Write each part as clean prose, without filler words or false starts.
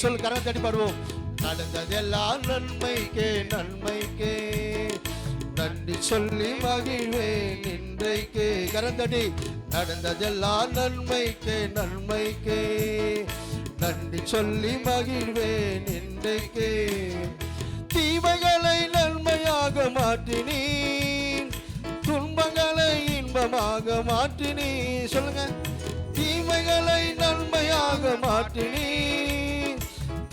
சொல், கரம் தட்டி பாடுவோம். நடந்ததெல்லாம் நன்மைக்கே நன்மைக்கே நன்றி சொல்லி மகிழ்வேன் இன்றைக்கே. கரம் தட்டி. நடந்ததெல்லாம் நன்மைக்கே நன்மைக்கே நன்றி சொல்லி மகிழ்வேன் இன்றைக்கே. தீமைகளை நன்மையாக மாற்றினீர், துன்பங்களை இன்பமாக மாற்றினீர். சொல்லுங்க. தீமைகளை நன்மையாக மாற்றினீர்,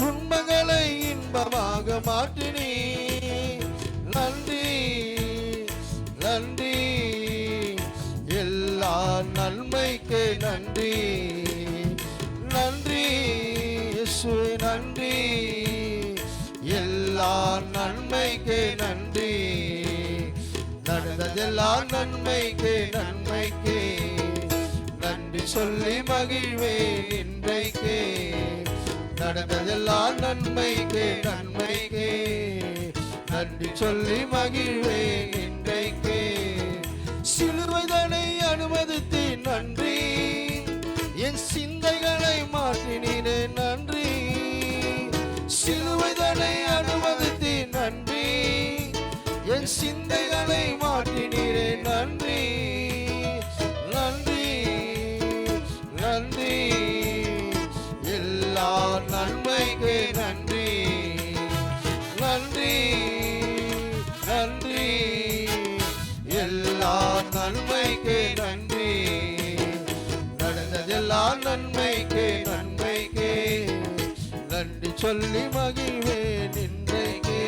துன்பங்களை இன்பமாக மாற்றினீர். நன்றி நன்றி, எல்லா நன்மைக்கு நன்றி. நன்றி இயேசுவே நன்றி, எல்லா நன்மைக்கு நன்றி. நடந்ததெல்லாம் நன்மைக்கு நன்மைக்கு நன்றி சொல்லி மகிழ்வேன் இன்றைக்கு. நடந்ததெல்லாம் நன்மைக்கு நன்மைக்கு நன்றி சொல்லி மகிழ்வேன் இன்றைக்கு. சிலுவைதனை அனுமதித்து நன்றி, என் சிந்தைகளை மாற்றினீரே நன்றி. சிலுவைதனை அனுமதித்து நன்றி, என் சிந்தைகளை மாற்றினீரே நன்றி. நன்றி நன்றி, எல்லா நன்மைக்கு நன்றி. நன்றி நன்றி, எல்லா நன்மைக்கு நன்றி. நடந்ததெல்லாம் நன்மைக்கு நன்மைக்கு நன்றி சொல்லி மகிழ்வேன் இன்றைக்கு.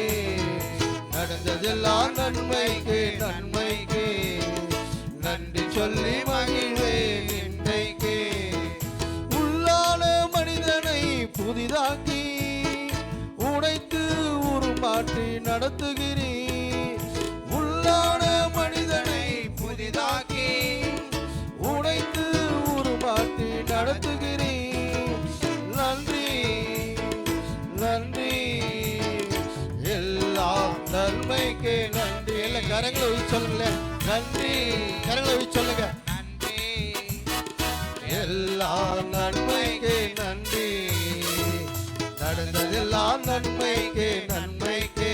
நடந்ததெல்லாம் நன்மைக்கு நன்மைக்கு நன்றி சொல்லி மகிழ்வேன் இன்றைக்கு. உள்ளான மனிதனை புதிதாக்கி உடைத்து உருமாற்றி நடத்துகிறீர். உள்ளான மனிதனை புதிதாக்கி உடைத்து உருமாற்றி நடத்துகிறீர். நன்றி நன்றி, எல்லா நன்மைக்கு நன்றி. எல்லாம் கரங்களை வச்சு சொல்லுங்க. நன்றி, கரங்களை வச்சு சொல்லுங்க. நன்றி, எல்லா நன்மைக்கு நன்றி. நடந்ததெல்லாம் நன்மைக்கு நன்மைக்கு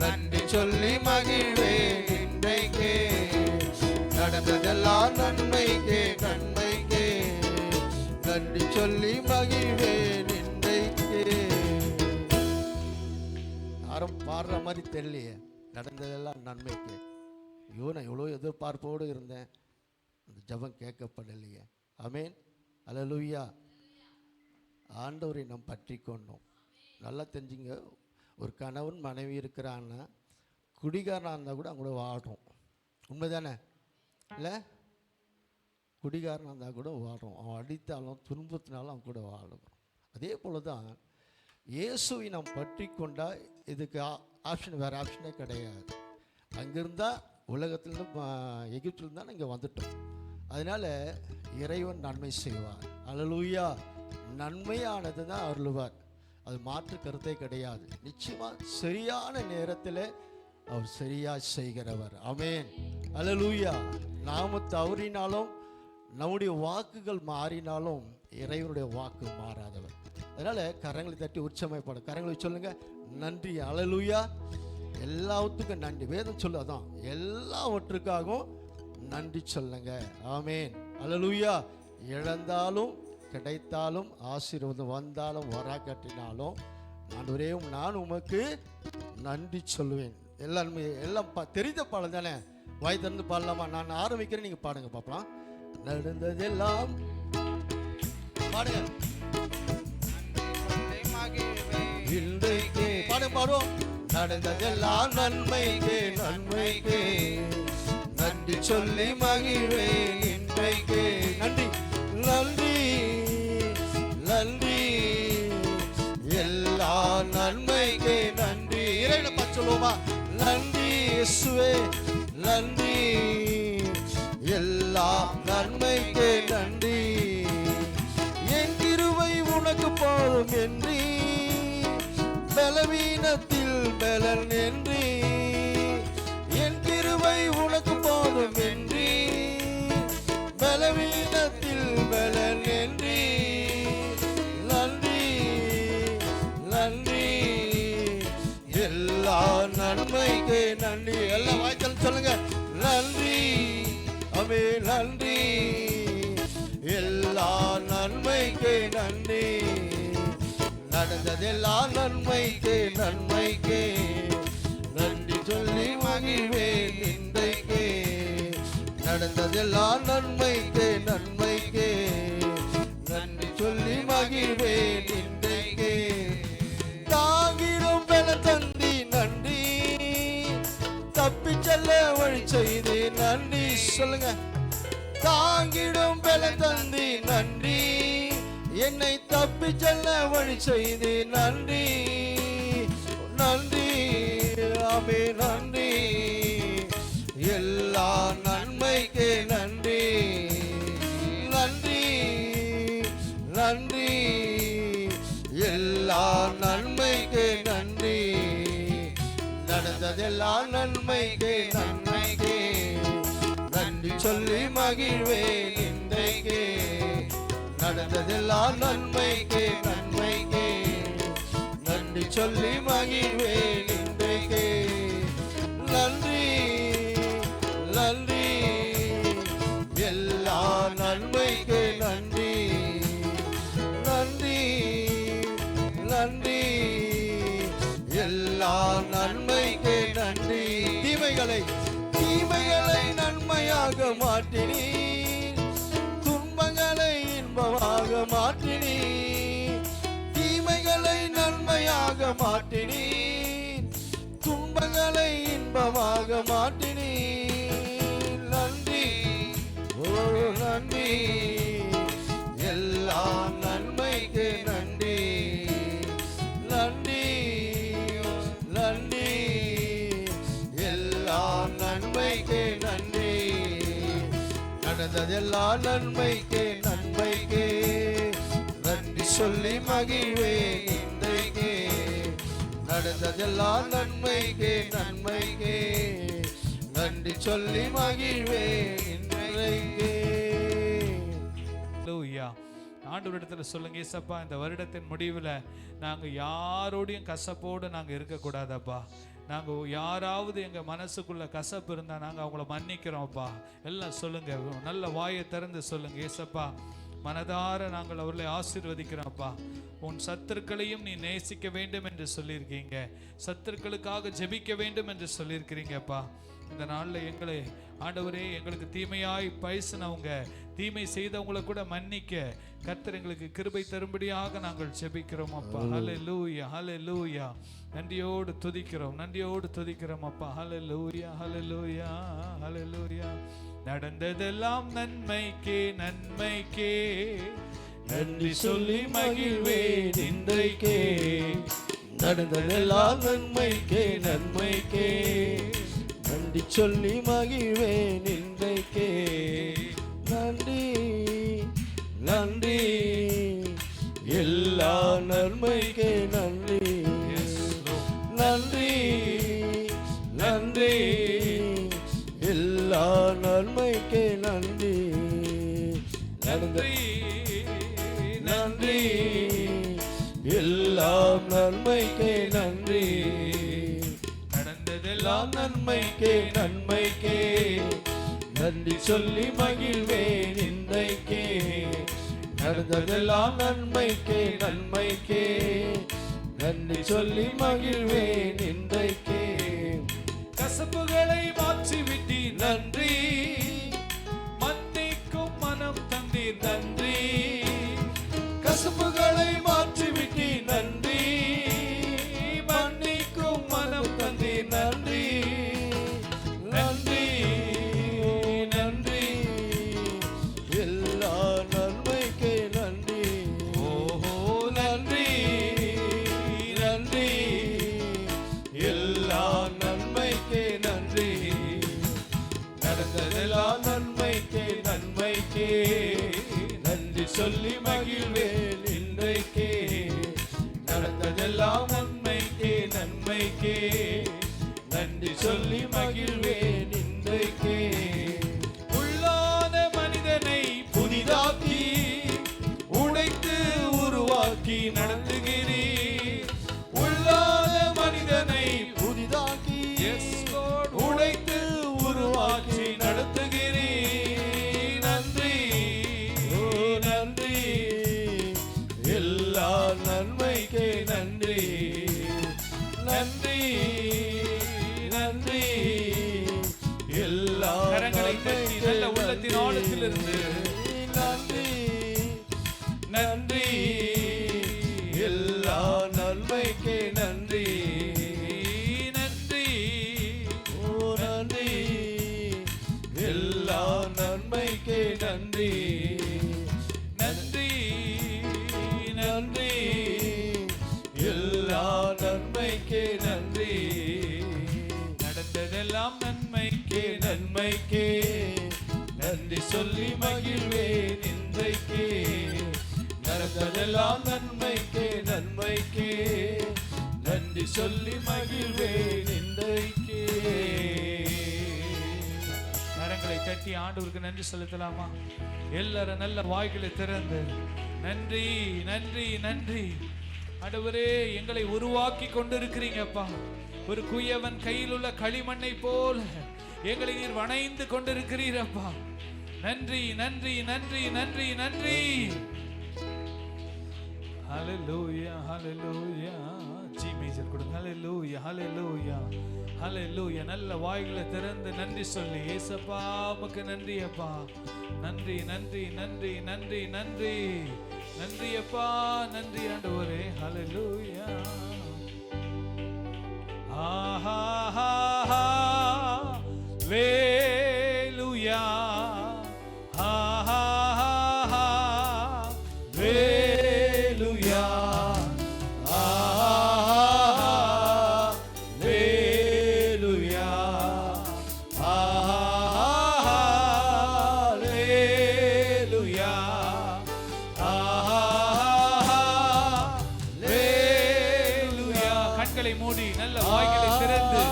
நன்றி சொல்லி மகிழ்வேன் இன்றைக்கு. நடந்ததெல்லாம் நன்மைக்கு நன்மைக்கு நன்றி சொல்லி மகிழ்வேன் இன்றைக்கு. யாரும் பாடுற மாதிரி தெரியலையே. நடந்ததெல்லாம் நன்மைக்கு. ஐயோ, நான் எவ்வளோ எதிர்பார்ப்போடு இருந்தேன், அந்த ஜெபம் கேட்கப்படலையே. ஆமென், அல்லேலூயா. ஆண்டவரை நாம் பற்றி கொண்டோம். நல்லா தெரிஞ்சுங்க, ஒரு கணவன் மனைவி இருக்கிறான்னா குடிகாரனாக இருந்தால் கூட அவங்க கூட வாழ்கிறோம். உண்மைதானே? இல்லை, குடிகாரனாக இருந்தால் கூட வாழ்கிறோம். அவன் அடித்தாலும் துன்பத்தினாலும் அவன் கூட வாழ்கிறோம். அதே போல் தான் இயேசுவை நாம் பற்றி கொண்டால் இதுக்கு ஆப்ஷன், வேறு ஆப்ஷனே கிடையாது. அங்கிருந்தால் உலகத்திலேருந்து எகிப்திலிருந்து தான் இங்கே வந்துட்டோம். அதனால் இறைவன் நன்மை செய்வார். அல்லேலூயா. நன்மையானது தான் அருள்வார். அது மாற்று கருத்தே கிடையாது. நிச்சயமாக சரியான நேரத்தில் அவர் சரியாக செய்கிறவர். ஆமென், அல்லேலூயா. நாம தவறினாலும் நம்முடைய வாக்குகள் மாறினாலும் இறைவனுடைய வாக்கு மாறாதவர். அதனால் கரங்களை தட்டி உற்சாகப்படும். கரங்களை சொல்லுங்க. நன்றி, அல்லேலூயா. எல்லாத்துக்கும் நன்றி. வேதம் சொல்லு, அதான் எல்லாவற்றுக்காகவும் நன்றி சொல்லுங்க. ஆமென், அல்லேலூயா. இழந்தாலும் கிடைத்தாலும் ஆசீர்வாதம் வந்தாலும் வராக்கட்டினாலும் ஆண்டவரே நான் உமக்கு நன்றி சொல்லுவேன். எல்லாம் தெரிந்த பாடம் தானே, வாய் திறந்து பாடலாமா? நான் ஆரம்பிக்கிறேன், நீங்க பாடுங்க பார்க்கலாம். நடந்ததெல்லாம் பாடுங்க. இன்றைக்கு பாடுவோம். நடந்ததெல்லாம் நன்மைக்கு நன்மைக்கு நன்றி சொல்லி மகிழ்வேன் இன்றைக்கு. நன்றி நன்றி நன்றி, எல்லா நன்மைக்கு நன்றி. இறைவனை பார்த்து சொல்லுவோமா? நன்றி இயேசுவே நன்றி, எல்லா நன்மைக்கு நன்றி. என் கிருபை உனக்கு போதும் என்று பலவீனத்தில் பலன் என்று. என் கிருபை உனக்கு போதும் என்று பலவீனத்தில் பலன் என்று. நன்றி நன்றி. நடந்ததெல்லாம் நன்மைக்கே நன்மைக்கே நன்றி சொல்லி மகிழ்வேன் இன்றைக்கே. நடந்ததெல்லாம் நன்மைக்கே நன்மைக்கே நன்றி சொல்லி மகிழ்வேன் இன்றைக்கே. தாங்கிடும் பெல தந்தி நன்றி, தப்பி செல்ல வழி செய்து நன்றி சொல்லுங்க. தாங்கிடும் பெல தந்தி நன்றி, என்னை தப்பி செல்ல வழி செய்து நன்றி நன்றி. ஆமே நன்றி. எல்லா நன்மைக்கே நன்றி நன்றி நன்றி. எல்லா நன்மைக்கே நன்றி. நடந்ததெல்லாம் நன்மைக்கே நன்மைக்கே நன்றி சொல்லி மகிழ்வேன் இன்றைக்கே. நடந்ததெல்லாம் நன்மைக்கே நன்மைக்கே நன்றி சொல்லி மகிழ்வேன் இன்றைக்கே. நன்றி நன்றி. எல்லா நன்மைக்கே நன்றி நன்றி நன்றி. எல்லா நன்மைக்கே நன்றி. தீமைகளை நன்மையாக மாற்றினீர், துன்பங்களை இன்பமாக மாற்றினீர். தீமைகளை நன்மையாக மாற்றினீர், துன்பங்களை இன்பமாக மாற்றினீர். நன்றி ஓ நன்றி. எல்லா நன்மைக்கு நன்றி நன்றி நன்றி. எல்லா நன்மைக்கு நன்றி. நடந்ததெல்லாம் நன்மைக்கு நன்மைக்கு நன்றி சொல்லி மகிழ்வேன் இன்றைக்கே. நடந்ததெல்லாம் நன்மைக்கு நன்மைக்கு நன்றி சொல்லி மகிழ்வேன் இன்றைக்கே. ஆண்டவரிடத்துல சொல்லுங்க, ஏசப்பா இந்த வருடத்தின் முடிவில் நாங்கள் யாரோடையும் கசப்போடு நாங்கள் இருக்கக்கூடாதப்பா. நாங்கள் யாராவது எங்கள் மனசுக்குள்ள கசப்பு இருந்தால் நாங்கள் அவங்கள மன்னிக்கிறோம்ப்பா. எல்லாம் சொல்லுங்க, நல்ல வாயை திறந்து சொல்லுங்க. ஏசப்பா மனதார நாங்கள் அவர்களை ஆசீர்வதிக்கிறோம்ப்பா. உன் சத்துருக்களையும் நீ நேசிக்க வேண்டும் என்று சொல்லியிருக்கீங்க, சத்துருக்களுக்காக ஜெபிக்க வேண்டும் என்று சொல்லியிருக்கிறீங்கப்பா. இந்த நாளில் எங்களை ஆண்டவரே, எங்களுக்கு தீமையாய் பேசினவங்க, தீமை செய்தவங்களை கூட மன்னிக்க கர்த்தர் எங்களுக்கு கிருபை தரும்படியாக நாங்கள் ஜெபிக்கிறோம் அப்பா. ஹல்லேலூயா ஹல்லேலூயா. நன்றியோடு துதிக்கிறோம், நன்றியோடு துதிக்கிறோம் அப்பா. ஹல்லேலூயா ஹல்லேலூயா ஹல்லேலூயா. நடந்ததெல்லாம் நன்மைக்கே நன்மைக்கே நன்றி சொல்லி மகிழ்வேன் இன்றைக்கே. நடந்ததெல்லாம் நன்மைக்கே நன்மைக்கே நன்றி சொல்லி மகிழ்வேன் இன்றைக்கே. நன்றி நன்றி. எல்லா நன்மைக்கே நன்றி நன்றி நன்றி. எல்லா நன்மைக்கே நன்றி நன்றி நன்றி. எல்லா நன்மைக்கே நன்றி. நடந்ததெல்லாம் நன்மைக்கே நன்மைக்கே நன்றி சொல்லி மகிழ்வேன் இன்றைக்கே. நடந்ததெல்லாம் நன்மைக்கே நன்மைக்கே நன்றி சொல்லி மகிழ்வேன் இன்றைக்கே. கசப்புகளை மாற்றிவிட்டீர் நன்றி. மன்னிக்கும் மனம் தந்தீர் நன்றி. கசப்புகளை மாற்றிவிட்டீர் நன்றி. மன்னிக்கும் மனம் தந்தீர் நன்றி நன்றி நன்றி. எல்லா நன்மைக்கே நன்றி. ஓஹோ நன்றி நன்றி. எல்லா நன்மைக்கே நன்றி. நடந்ததெல்லாம் நன்மைக்கே நன்மைக்கே நன்றி சொல்லி மகிழ்வேன் இன்றைக்கே. நடந்ததெல்லாம் நன்மைக்கே நன்மைக்கே நன்றி சொல்லி மகிழ்வேன் இன்றைக்கே. உள்ளான மனிதனை புதிதாக்கி உடைத்து உருவாக்கி நடத்துகிறீர். உள்ளான மனிதனை புதிதாக்கி உடைத்து உருவாக்கி நடத்துகிறீர். நன்றி ஓ நன்றி. நன்மைக்கு நன்றி நன்றி நன்றி. எல்லா கரங்களை தட்டி நல்ல உள்ளத்தின் ஆழத்திலிருந்து நன்றி நன்றி. எல்லா நன்மைக்கு நன்றி நன்றி. ஓ நன்றி. எல்லா நன்மைக்கு நன்றி நன்றி நன்றி. எல்லா நன்மைக்கு நன்றி. நடந்ததெல்லாம் நன்மைக்கு நன்மைக்கு நன்றி சொல்லி மகிழ்வேன் இன்றைக்கு. நடந்ததெல்லாம் நன்மைக்கு நன்மைக்கு நன்றி சொல்லி மகிழ்வேன் இன்றைக்கு. கரங்களை தட்டி ஆண்டவருக்கு நன்றி செலுத்தலாமா? எல்லாரும் நல்ல வாய்களை திறந்து நன்றி நன்றி நன்றி. ஆண்டவரே, எங்களை உருவாக்கி கொண்டிருக்கிறீங்கப்பா. ஒரு குயவன் கையில் உள்ள களிமண்ணை போல எங்களை நீர் வணைந்து கொண்டிருக்கிறீரப்பா. நன்றி நன்றி நன்றி நன்றி நன்றி. ஹல்லேலூயா ஹல்லேலூயா. ஜி மேஜர் கொடுங்க. ஹல்லேலூயா ஹல்லேலூயா ஹல்லேலூயா. நல்ல வாய்களை திறந்து நன்றி சொல்லி, ஏசப்பா உமக்கு நன்றி அப்பா. நன்றி நன்றி நன்றி நன்றி நன்றி நன்றி அப்பா. நன்றி ஆண்டவரே. ஹல்லேலூயா. ஹல்லேலூயா ஹல்லேலூயா. கண்களை மூடி நல்ல வாய்களை திறந்து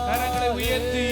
கரங்களை உயர்த்தி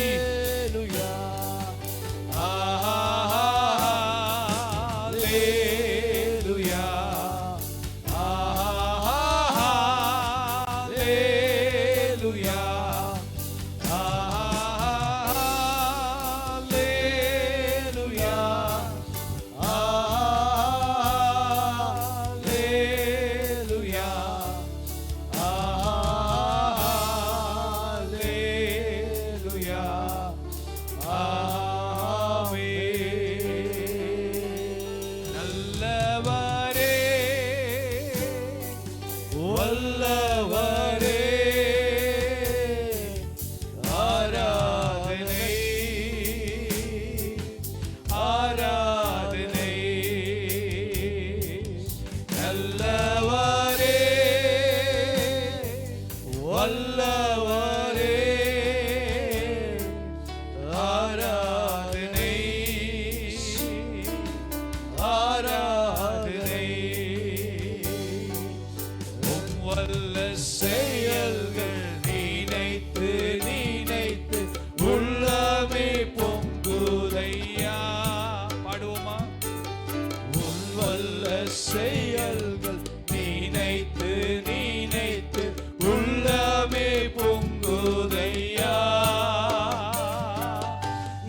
செயல்கள் நினைத்து நினைத்து உள்ளமே பொங்குதையா.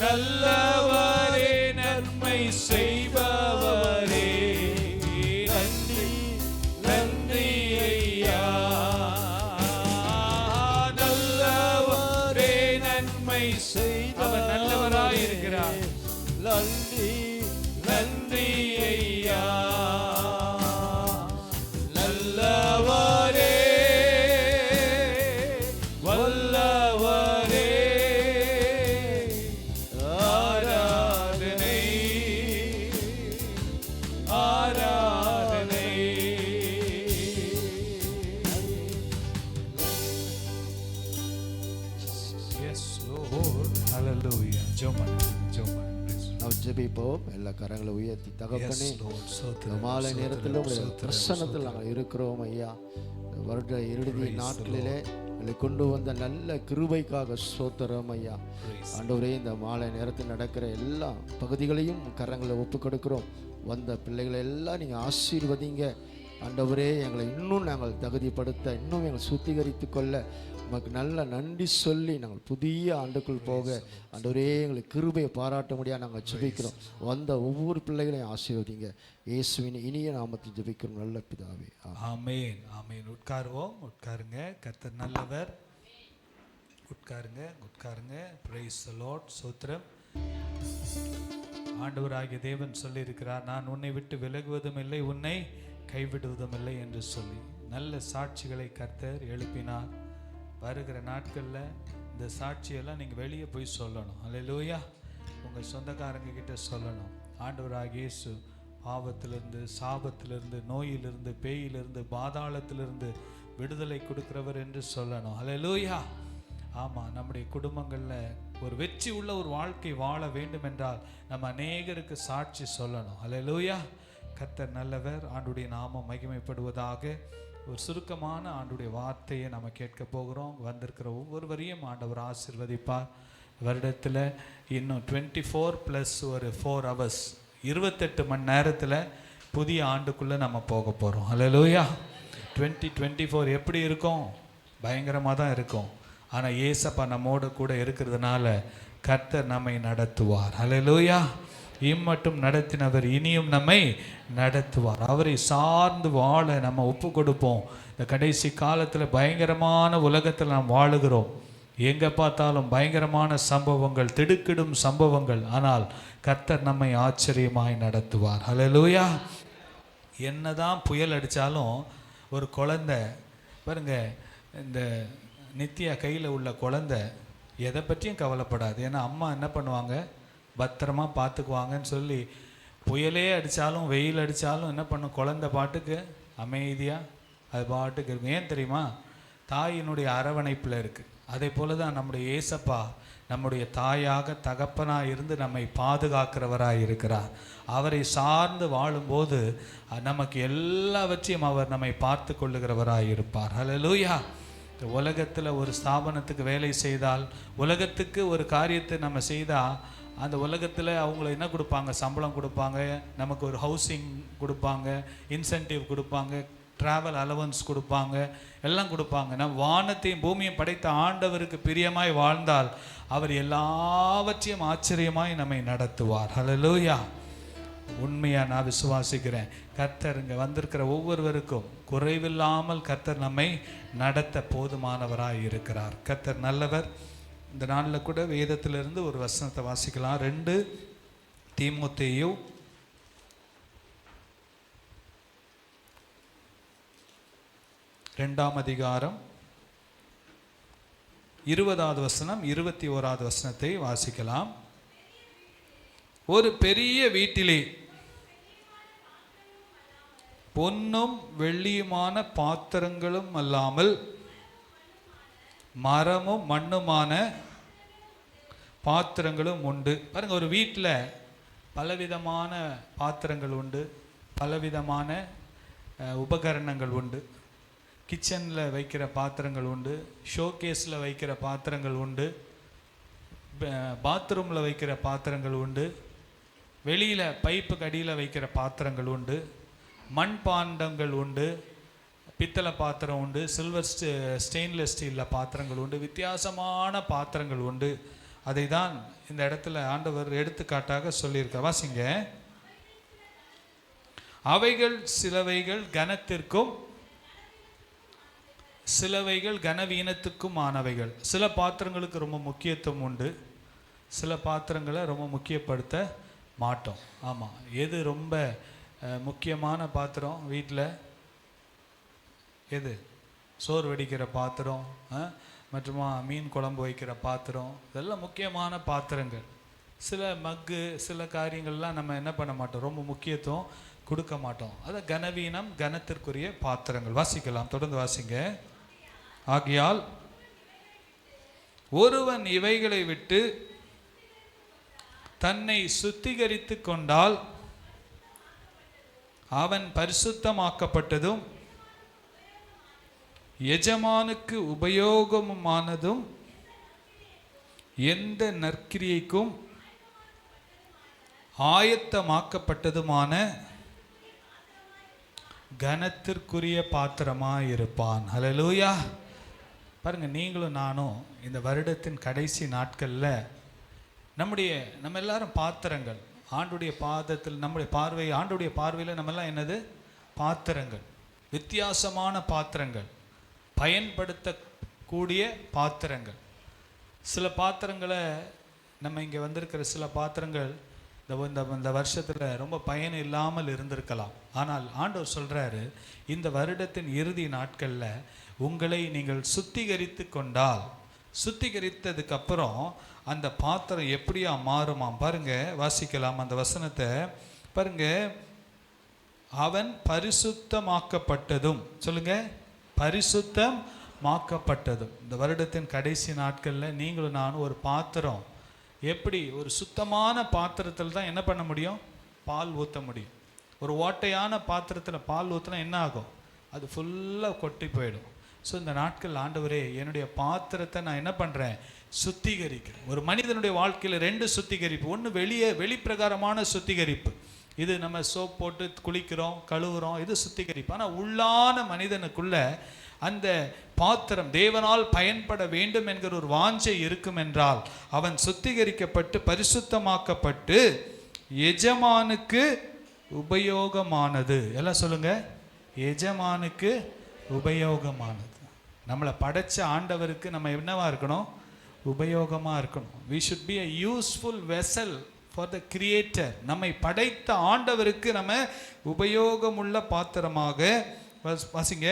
நல்லவரே நன்மை செய்பவரே நன்றி நன்றி ஐயா. நல்லவரே நன்மை செய்பவர் நல்லவராயிருக்கிறார். நன்றி நன்றி ஐயா. நல்லவரே வல்லவரே ஆராதனை ஆராதனை. Yes Lord. Hallelujah. ஜெபம் ஜெபம். நாம் ஜெபிப்போம். எல்லா கரங்களை உயர்த்தி தகப்பனே, இந்த மாலை நேரத்தில் உங்களுடைய பிரசன்னத்தில் நாங்கள் இருக்கிறோம் ஐயா. இந்த வருட இறுதி நாட்களிலே எங்களை கொண்டு வந்த நல்ல கிருபைக்காக ஸ்தோத்திரம் ஐயா. ஆண்டவரே, இந்த மாலை நேரத்தில் நடக்கிற எல்லா பகுதிகளையும் கரங்களை ஒப்பு கொடுக்கிறோம். வந்த பிள்ளைகளை எல்லாம் நீங்கள் ஆசீர்வதிங்க. ஆண்டவரே எங்களை இன்னும் நாங்கள் தகுதிப்படுத்த, இன்னும் எங்களை சுத்திகரித்து கொள்ள உமக்கு நல்ல நன்றி சொல்லி நாங்கள் புதிய ஆண்டுக்குள் போக ஆண்டவரே எங்களுக்கு கிருபையை பாராட்ட முடியாது நாங்கள் ஜெபிக்கிறோம். வந்த ஒவ்வொரு பிள்ளைகளையும் ஆசீர்வதிங்க. இயேசுவின் இனிய நாமத்தில் ஜெபிக்கிறோம் நல்ல பிதாவே. ஆமென் ஆமென். உட்காருவோம், உட்காருங்க. கர்த்தர் நல்லவர். உட்காருங்க உட்காருங்க. Praise the Lord. ஸ்தோத்திரம். ஆண்டவராகிய தேவன் சொல்லியிருக்கிறார், நான் உன்னை விட்டு விலகுவதும் இல்லை, உன்னை கைவிடுவதும் இல்லை என்று சொல்லி நல்ல சாட்சிகளை கர்த்தர் எழுப்பினார். வருகிற நாட்களில் இந்த சாட்சியெல்லாம் நீங்கள் வெளியே போய் சொல்லணும். அல்லேலூயா. உங்கள் சொந்தக்காரங்க கிட்ட சொல்லணும். ஆண்டவராகிய இயேசு பாவத்திலிருந்து, சாபத்திலிருந்து, நோயிலிருந்து, பேயிலிருந்து, பாதாளத்திலிருந்து விடுதலை கொடுக்கிறவர் என்று சொல்லணும். அல்லேலூயா. ஆமாம், நம்முடைய குடும்பங்களில் ஒரு வெற்றி உள்ள ஒரு வாழ்க்கை வாழ வேண்டும் என்றால் நம்ம அநேகருக்கு சாட்சி சொல்லணும். அல்லேலூயா. கர்த்தர் நல்லவர். ஆண்டுடைய நாமம் மகிமைப்படுவதாக. ஒரு சுருக்கமான ஆண்டுடைய வார்த்தையை நம்ம கேட்க போகிறோம். வந்திருக்கிற ஒவ்வொருவரையும் ஆண்டவர் ஆசீர்வதிப்பார். வருடத்தில் இன்னும் 24 + ஒரு 4 hours 28 மணி நேரத்தில் புதிய ஆண்டுக்குள்ளே நம்ம போக போகிறோம். அல்லேலூயா. 2024 எப்படி இருக்கும்? பயங்கரமாக தான் இருக்கும். ஆனால் ஏசப்பா நம்மோடு கூட இருக்கிறதுனால கர்த்தர் நம்மை நடத்துவார். அல்லேலூயா. இம்மட்டும் நடத்தினவர் இனியும் நம்மை நடத்துவார். அவரை சார்ந்து வாழ நம்ம ஒப்பு கொடுப்போம். இந்த கடைசி காலத்தில் பயங்கரமான உலகத்தில் நாம் வாழுகிறோம். எங்கே பார்த்தாலும் பயங்கரமான சம்பவங்கள், திடுக்கிடும் சம்பவங்கள். ஆனால் கர்த்தர் நம்மை ஆச்சரியமாய் நடத்துவார். அல்லேலூயா. என்னதான் புயல் அடித்தாலும் ஒரு குழந்தை பாருங்க, இந்த நித்யா கையில் உள்ள குழந்தை எதை பற்றியும் கவலைப்படாது. ஏன்னா அம்மா என்ன பண்ணுவாங்க, பத்திரமா பார்த்துக்குவாங்கன்னு சொல்லி புயலே அடித்தாலும் வெயில் அடித்தாலும் என்ன பண்ணும், குழந்தை பாட்டுக்கு அமைதியாக அது பாட்டுக்கு இருக்கும். ஏன் தெரியுமா? தாயினுடைய அரவணைப்பில் இருக்குது. அதே போல தான் நம்முடைய ஏசப்பா நம்முடைய தாயாக தகப்பனாக இருந்து நம்மை பாதுகாக்கிறவராக இருக்கிறார். அவரை சார்ந்து வாழும்போது நமக்கு எல்லாவற்றையும் அவர் நம்மை பார்த்து கொள்ளுகிறவராக இருப்பார். அல்லேலூயா. உலகத்தில் ஒரு ஸ்தாபனத்துக்கு வேலை செய்தால், உலகத்துக்கு ஒரு காரியத்தை நம்ம செய்தால், அந்த உலகத்தில் அவங்கள என்ன கொடுப்பாங்க? சம்பளம் கொடுப்பாங்க, நமக்கு ஒரு ஹவுசிங் கொடுப்பாங்க, இன்சென்டிவ் கொடுப்பாங்க, ட்ராவல் அலவன்ஸ் கொடுப்பாங்க, எல்லாம் கொடுப்பாங்க. நம்ம வானத்தையும் பூமியும் படைத்த ஆண்டவருக்கு பிரியமாய் வாழ்ந்தால் அவர் எல்லாவற்றையும் ஆச்சரியமாய் நம்மை நடத்துவார். அல்லேலூயா. உண்மையாக நான் விசுவாசிக்கிறேன். கர்த்தர் இங்கே வந்திருக்கிற ஒவ்வொருவருக்கும் குறைவில்லாமல் கர்த்தர் நம்மை நடத்த போதுமானவராய் இருக்கிறார். கர்த்தர் நல்லவர். இந்த நாளில் கூட வேதத்திலிருந்து ஒரு வசனத்தை வாசிக்கலாம். 2 தீமோத்தேயு 2ஆம் அதிகாரம் 20வது வசனம் 21வது வசனத்தை வாசிக்கலாம். ஒரு பெரிய வீட்டிலே பொன்னும் வெள்ளியுமான பாத்திரங்களும் அல்லாமல் மரமும் மண்ணுமான பாத்திரங்களும் உண்டு. பாருங்க, ஒரு வீட்டில் பலவிதமான பாத்திரங்கள் உண்டு, பலவிதமான உபகரணங்கள் உண்டு. கிச்சனில் வைக்கிற பாத்திரங்கள் உண்டு, ஷோகேஸில் வைக்கிற பாத்திரங்கள் உண்டு, பாத்ரூமில் வைக்கிற பாத்திரங்கள் உண்டு, வெளியில் பைப்புக்கு அடியில் வைக்கிற பாத்திரங்கள் உண்டு, மண் பாண்டங்கள் உண்டு, பித்தளை பாத்திரம் உண்டு, சில்வர் ஸ்டெயின்லெஸ் ஸ்டீலில் பாத்திரங்கள் உண்டு, வித்தியாசமான பாத்திரங்கள் உண்டு. அதை தான் இந்த இடத்துல ஆண்டவர் எடுத்துக்காட்டாக சொல்லியிருக்க. வாசிங்க. அவைகள் சிலவைகள் கனத்திற்கும் சிலவைகள் கனவீனத்துக்கும் ஆனவைகள். சில பாத்திரங்களுக்கு ரொம்ப முக்கியத்துவம் உண்டு, சில பாத்திரங்களை ரொம்ப முக்கியப்படுத்த மாட்டோம். ஆமாம், எது ரொம்ப முக்கியமான பாத்திரம் வீட்டில்? எது? சோறு வடிக்கிற பாத்திரம், மற்றும் மீன் குழம்பு வைக்கிற பாத்திரம், இதெல்லாம் முக்கியமான பாத்திரங்கள். சில மக்கு, சில காரியங்கள்லாம் நம்ம என்ன பண்ண மாட்டோம், ரொம்ப முக்கியத்துவம் கொடுக்க மாட்டோம். அது கனவீனம், கனத்திற்குரிய பாத்திரங்கள். வாசிக்கலாம், தொடர்ந்து வாசிங்க. ஆகையால் ஒருவன் இவைகளை விட்டு தன்னை சுத்திகரித்து கொண்டால் அவன் பரிசுத்தமாக்கப்பட்டதும் எஜமானுக்கு உபயோகமானதும் எந்த நற்கிரியைக்கும் ஆயத்தமாக்கப்பட்டதுமான கனத்திற்குரிய பாத்திரமாக இருப்பான். ஹல்லேலூயா. பாருங்க, நீங்களும் நானும் இந்த வருடத்தின் கடைசி நாட்களில் நம்ம எல்லாரும் பாத்திரங்கள். ஆண்டுடைய பாதத்தில் நம்முடைய பார்வை, ஆண்டுடைய பார்வையில் நம்மெல்லாம் என்னது? பாத்திரங்கள். வித்தியாசமான பாத்திரங்கள், பயன்படுத்தக்கூடிய பாத்திரங்கள். சில பாத்திரங்களை நம்ம இங்கே வந்திருக்கிற சில பாத்திரங்கள் இந்த வருஷத்தில் ரொம்ப பயன் இல்லாமல் இருந்திருக்கலாம். ஆனால் ஆண்டவர் சொல்கிறாரு, இந்த வருடத்தின் இறுதி நாட்களில் உங்களை நீங்கள் சுத்திகரித்து கொண்டால், சுத்திகரித்ததுக்கு அப்புறம் அந்த பாத்திரம் எப்படியா மாறுமாம் பாருங்க. வாசிக்கலாம் அந்த வசனத்தை பாருங்க. அவன் பரிசுத்தமாக்கப்பட்டதும், சொல்லுங்க, பரிசுத்தமாக்கப்பட்டதும். இந்த வருடத்தின் கடைசி நாட்களில் நீங்களும் நானும் ஒரு பாத்திரம், எப்படி ஒரு சுத்தமான பாத்திரத்தில் தான் என்ன பண்ண முடியும்? பால் ஊற்ற முடியும். ஒரு ஓட்டையான பாத்திரத்தில் பால் ஊற்றினா என்ன ஆகும்? அது ஃபுல்லாக கொட்டி போயிடும். ஸோ இந்த நாட்கள் ஆண்டவரே என்னுடைய பாத்திரத்தை நான் என்ன பண்ணுறேன்? சுத்திகரிக்கிறேன். ஒரு மனிதனுடைய வாழ்க்கையில் 2 சுத்திகரிப்பு. ஒன்று வெளிப்பிரகாரமான சுத்திகரிப்பு, இது நம்ம சோப் போட்டு குளிக்கிறோம், கழுவுறோம், இது சுத்திகரிப்பு. ஆனால் உள்ளான மனிதனுக்குள்ள அந்த பாத்திரம் தேவனால் பயன்பட வேண்டும் என்கிற ஒரு வாஞ்சை இருக்கும் என்றால் அவன் சுத்திகரிக்கப்பட்டு பரிசுத்தமாக்கப்பட்டு எஜமானுக்கு உபயோகமானது. எல்லாம் சொல்லுங்க, எஜமானுக்கு உபயோகமானது. நம்மளை படைச்ச ஆண்டவருக்கு நம்ம என்னவா இருக்கணும்? உபயோகமாக இருக்கணும். we should be a useful vessel for the creator. நம்மை படைத்த ஆண்டவருக்கு நம்ம உபயோகமுள்ள பாத்திரமாக. வாசிங்க,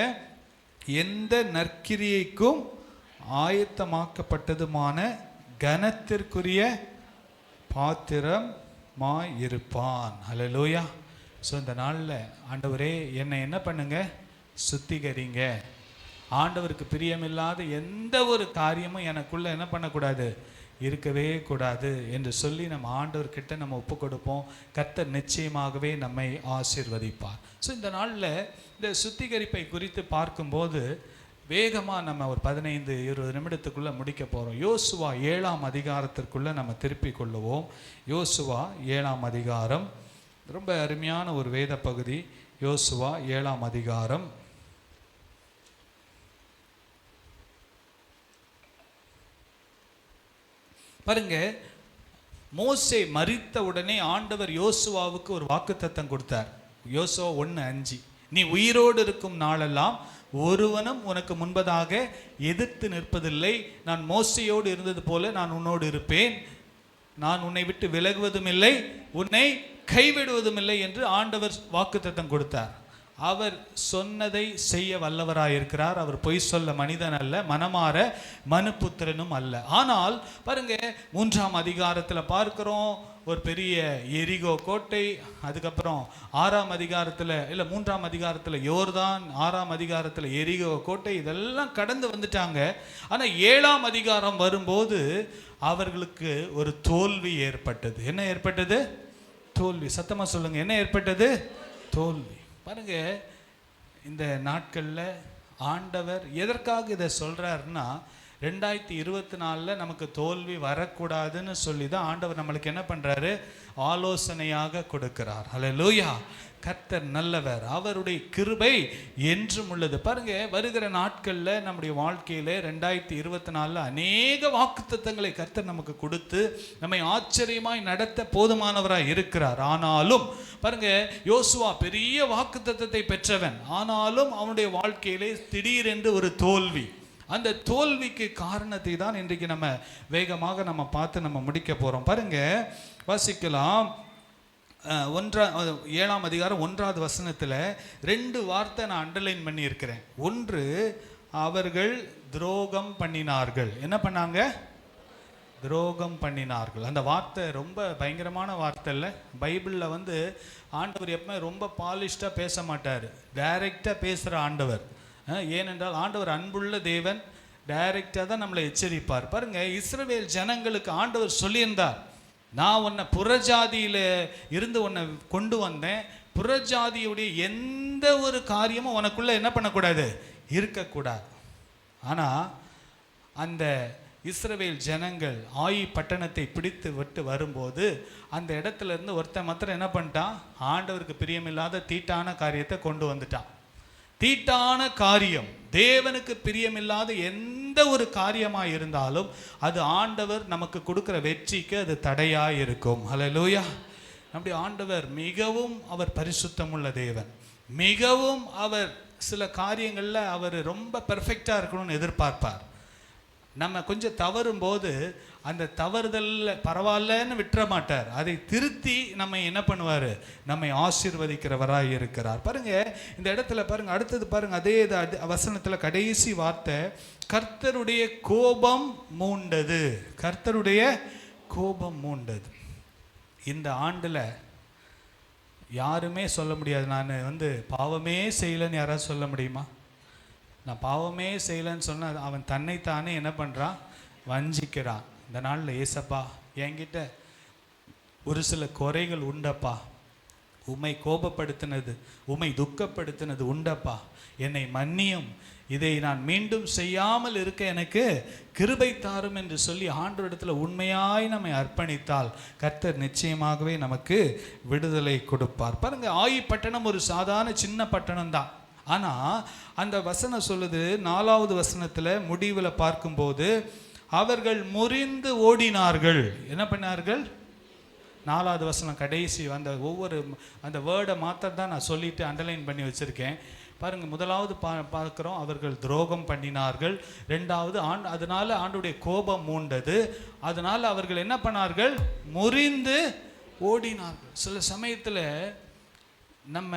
எந்த நற்கிரியைக்கும் ஆயத்தமாக்கப்பட்டதுமான கனத்திற்குரிய பாத்திரமாய் இருப்பான். ஹல்லேலூயா. ஸோ இந்த நாளில் ஆண்டவரே என்னை என்ன பண்ணுங்க? சுத்திகரிங்க. ஆண்டவருக்கு பிரியமில்லாத எந்த ஒரு காரியமும் எனக்குள்ள என்ன பண்ணக்கூடாது? இருக்கவே கூடாது என்று சொல்லி நம்ம ஆண்டவர்கிட்ட நம்ம ஒப்பு கொடுப்போம். கர்த்தர் நிச்சயமாகவே நம்மை ஆசீர்வதிப்பார். ஸோ இந்த நாளில் இந்த சுத்திகரிப்பை குறித்து பார்க்கும்போது வேகமாக நம்ம ஒரு 15-20 நிமிடத்துக்குள்ளே முடிக்க போகிறோம். யோசுவா 7ஆம் அதிகாரத்திற்குள்ளே நம்ம திருப்பி கொள்ளுவோம். யோசுவா 7ஆம் அதிகாரம் ரொம்ப அருமையான ஒரு வேத பகுதி. யோசுவா 7ஆம் அதிகாரம் பாருங்க. மோசே மரித்த உடனே ஆண்டவர் யோசுவாவுக்கு ஒரு வாக்குத்தத்தம் கொடுத்தார். யோசுவா 1:5, நீ உயிரோடு இருக்கும் நாளெல்லாம் ஒருவனும் உனக்கு முன்பதாக எதிர்த்து நிற்பதில்லை. நான் மோசையோடு இருந்தது போல நான் உன்னோடு இருப்பேன். நான் உன்னை விட்டு விலகுவதும் இல்லை, உன்னை கைவிடுவதும் இல்லை என்று ஆண்டவர் வாக்குத்தத்தம் கொடுத்தார். அவர் சொன்னதை செய்ய வல்லவராயிருக்கிறார். அவர் பொய் சொல்ல மனிதன் அல்ல, மனமாற மனுபுத்திரனும் அல்ல. ஆனால் பாருங்க, 3ஆம் அதிகாரத்தில் பார்க்கிறோம் ஒரு பெரிய எரிகோ கோட்டை. அதுக்கப்புறம் 6ஆம் அதிகாரத்தில் இல்லை 3ஆம் அதிகாரத்தில் யோர்தான், 6ஆம் அதிகாரத்தில் எரிகோ கோட்டை, இதெல்லாம் கடந்து வந்துட்டாங்க. ஆனால் 7ஆம் அதிகாரம் வரும்போது அவர்களுக்கு ஒரு தோல்வி ஏற்பட்டது. என்ன ஏற்பட்டது? தோல்வி. சத்தமா சொல்லுங்க, என்ன ஏற்பட்டது? தோல்வி. பாருங்க, இந்த நாட்களில் ஆண்டவர் எதற்காக இதை சொல்றாருன்னா 2024 நமக்கு தோல்வி வரக்கூடாதுன்னு சொல்லி தான் ஆண்டவர் நம்மளுக்கு என்ன பண்றாரு? ஆலோசனையாக கொடுக்கிறார். ஹல்லேலூயா. கர்த்தர் நல்லவர், அவருடைய கிருபை என்றும் உள்ளது. பாருங்க, வருகிற நாட்களில் நம்முடைய வாழ்க்கையில 2024 அநேக வாக்குத்தத்தங்களை கர்த்தர் நமக்கு கொடுத்து நம்மை ஆச்சரியமாய் நடத்த போதுமானவராய் இருக்கிறார். ஆனாலும் பாருங்க, யோசுவா பெரிய வாக்குத்தத்தத்தை பெற்றவன், ஆனாலும் அவனுடைய வாழ்க்கையிலே திடீரென்று ஒரு தோல்வி. அந்த தோல்விக்கு காரணத்தை தான் இன்றைக்கு நம்ம வேகமாக நம்ம பார்த்து நம்ம முடிக்க போறோம். பாருங்க, வாசிக்கலாம். 7ஆம் அதிகாரம் 1வது வசனத்தில் 2 வார்த்தை நான் அண்டர்லைன் பண்ணி இருக்கிறேன். ஒன்று, அவர்கள் துரோகம் பண்ணினார்கள். என்ன பண்ணாங்க? துரோகம் பண்ணினார்கள். அந்த வார்த்தை ரொம்ப பயங்கரமான வார்த்தை இல்லை? பைபிளில் ஆண்டவர் எப்பவுமே ரொம்ப பாலிஷ்டாக பேச மாட்டார், டைரெக்டாக பேசுகிற ஆண்டவர். ஏனென்றால் ஆண்டவர் அன்புள்ள தேவன், டைரெக்டாக தான் நம்மளை எச்சரிப்பார். பாருங்க, இஸ்ரவேல் ஜனங்களுக்கு ஆண்டவர் சொல்லியிருந்தார், நான் உன்னை புறஜாதியில இருந்து உன்னை கொண்டு வந்தேன், புறஜாதியுடைய எந்த ஒரு காரியமும் உனக்குள்ள என்ன பண்ணக்கூடாது? இருக்கக்கூடாது. ஆனால் அந்த இஸ்ரவேல் ஜனங்கள் ஆயி பட்டணத்தை பிடித்து விட்டு வரும்போது அந்த இடத்துல இருந்து ஒருத்தன் மாத்திரம் என்ன பண்ணிட்டான், ஆண்டவருக்கு பிரியமில்லாத தீட்டான காரியத்தை கொண்டு வந்துட்டான். தீட்டான காரியம், தேவனுக்கு பிரியமில்லாத எந்த ஒரு காரியமாக இருந்தாலும் அது ஆண்டவர் நமக்கு கொடுக்குற வெற்றிக்கு அது தடையாக இருக்கும். ஹல்லேலூயா. நம்முடைய ஆண்டவர் மிகவும் அவர் பரிசுத்தமுள்ள தேவன். மிகவும் அவர் சில காரியங்களில் அவர் ரொம்ப பெர்ஃபெக்டாக இருக்கணும்னு எதிர்பார்ப்பார். நம்ம கொஞ்சம் தவறும் போது அந்த தவறுதலில் பரவாயில்லன்னு விட்டுற மாட்டார். அதை திருத்தி நம்ம என்ன பண்ணுவார், நம்மை ஆசீர்வதிக்கிறவராக இருக்கிறார். பாருங்க இந்த இடத்துல பாருங்க, அடுத்தது பாருங்க, அதே வசனத்தில் கடைசி வார்த்தை, கர்த்தருடைய கோபம் மூண்டது. கர்த்தருடைய கோபம் மூண்டது. இந்த ஆண்டில் யாருமே சொல்ல முடியாது நான் பாவமே செய்யலைன்னு. யாராவது சொல்ல முடியுமா? நான் பாவமே செய்யலைன்னு சொன்னால் அவன் தன்னைத்தானே என்ன பண்ணுறான், வஞ்சிக்கிறான். இந்த நாளில் ஏசப்பா என்கிட்ட ஒரு சில குறைகள் உண்டப்பா, உம்மை கோபப்படுத்தினது, உம்மை துக்கப்படுத்தினது உண்டப்பா, என்னை மன்னியும், இதை நான் மீண்டும் செய்யாமல் இருக்க எனக்கு கிருபை தாரும் என்று சொல்லி ஆண்டவரிடத்தில் உண்மையாய் நம்மை அர்ப்பணித்தால் கர்த்தர் நிச்சயமாகவே நமக்கு விடுதலை கொடுப்பார். பாருங்க, ஆயி பட்டணம் ஒரு சாதாரண சின்ன பட்டணம் தான். ஆனால் அந்த வசனம் சொல்லுது, 4வது வசனத்தில் முடிவில் பார்க்கும்போது அவர்கள் முறிந்து ஓடினார்கள். என்ன பண்ணார்கள்? 4வது வசனம் கடைசி ஒவ்வொரு அந்த வேர்டை மாத்திரம் தான் நான் சொல்லிட்டு அண்டர்லைன் பண்ணி வச்சுருக்கேன். பாருங்கள், முதலாவது பார்க்குறோம், அவர்கள் துரோகம் பண்ணினார்கள். 2வது அதனால ஆண்டுடைய கோபம் மூண்டது. அதனால் அவர்கள் என்ன பண்ணார்கள், முறிந்து ஓடினார்கள். சில சமயத்தில் நம்ம